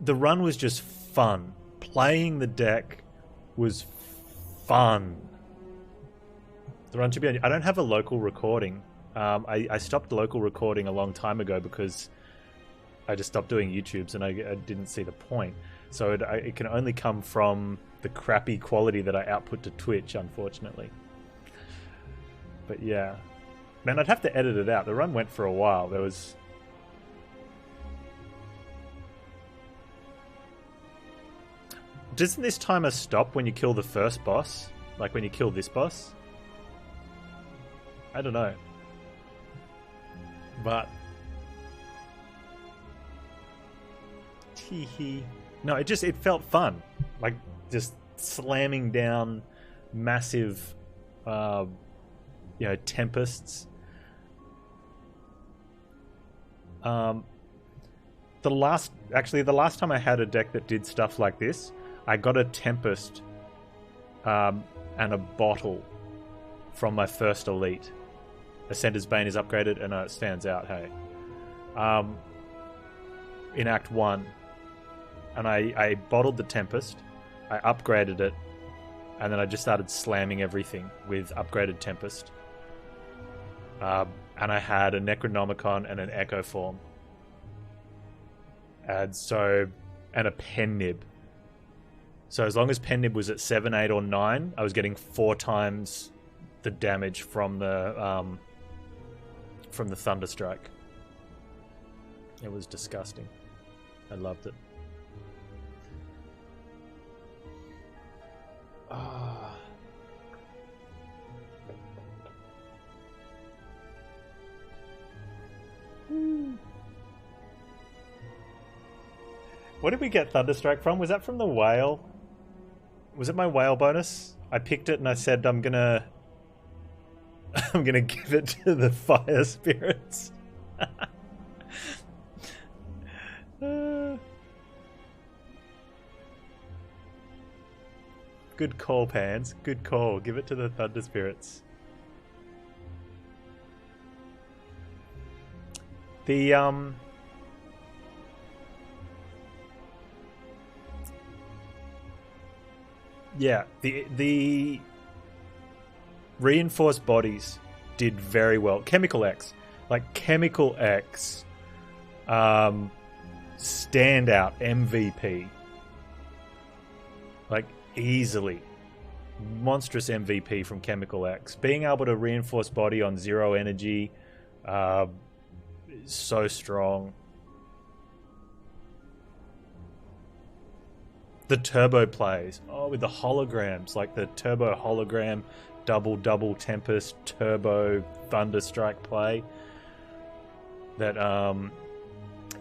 run was just fun. Playing the deck was fun. The run to be. I don't have a local recording. I stopped local recording a long time ago because I just stopped doing YouTubes and I didn't see the point. So it can only come from the crappy quality that I output to Twitch, unfortunately. But yeah. Man, I'd have to edit it out. The run went for a while. There was... Doesn't this timer stop when you kill the first boss? Like when you kill this boss? I don't know. But... Teehee. No, it felt fun. Like, just slamming down massive, tempests The last time I had a deck that did stuff like this, I got a Tempest and a bottle from my first elite. Ascender's Bane is upgraded and it stands out, hey. In Act 1. And I bottled the Tempest, I upgraded it, and then I just started slamming everything with upgraded Tempest. And I had a Necronomicon and an Echo Form. And a Pen Nib. So as long as Pen Nib was at 7, 8, or 9, I was getting 4 times the damage from the Thunderstrike. It was disgusting. I loved it. What did we get Thunderstrike from? Was that from the whale? Was it my whale bonus? I picked it and I said I'm gonna give it to the fire spirits. Good call, Panz. Good call. Give it to the Thunder Spirits. Yeah, the reinforced bodies did very well. Chemical X. Like, Chemical X. Standout MVP. Like, easily. Monstrous MVP from Chemical X. Being able to reinforce body on 0 energy. So strong. The turbo plays. Oh, with the holograms. Like the turbo hologram, double Tempest, turbo Thunderstrike play. That,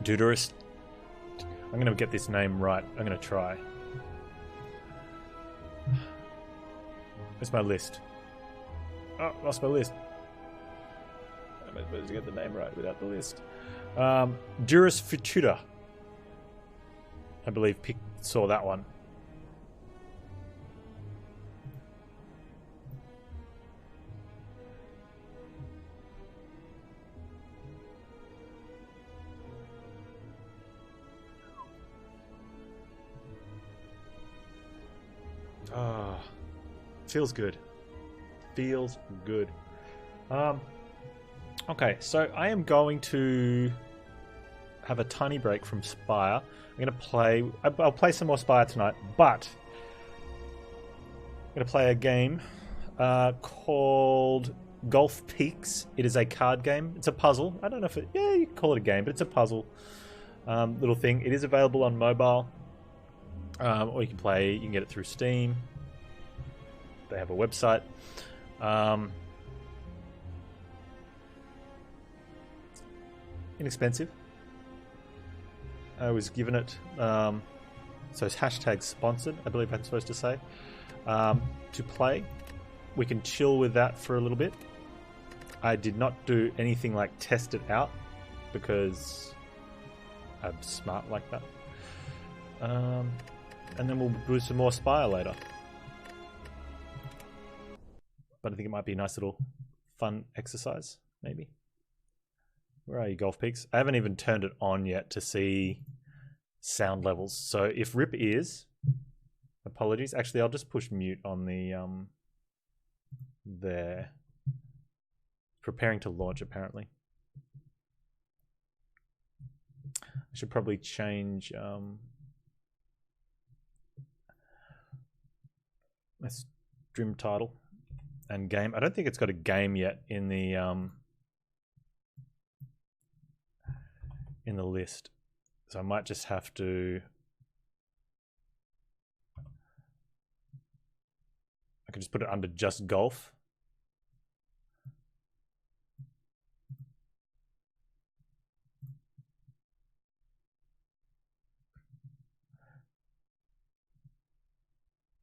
Deuterus. I'm going to get this name right. I'm going to try. Where's my list? Oh, lost my list. I'm supposed to get the name right without the list. Durus Futura. I believe saw that one. Ah, feels good. Feels good. Okay, so I am going to have a tiny break from Spire. I'm going to play... I'll play some more Spire tonight, but I'm going to play a game called Golf Peaks. It is a card game. It's a puzzle. I don't know if it... Yeah, you can call it a game, but it's a puzzle little thing. It is available on mobile. Or you can get it through Steam. They have a website. Inexpensive. I was given it, so it's hashtag sponsored, I believe I'm supposed to say, to play. We can chill with that for a little bit. I did not do anything like test it out because I'm smart like that. And then we'll do some more Spire later. But I think it might be a nice little fun exercise, maybe. Where are you, Golf Peaks? I haven't even turned it on yet to see sound levels. So if RIP is, apologies. Actually, I'll just push mute on the there. Preparing to launch, apparently. I should probably change my stream title and game. I don't think it's got a game yet in the list, so I might just have to. I could just put it under just golf.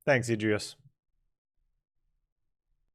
Thanks, Idrius.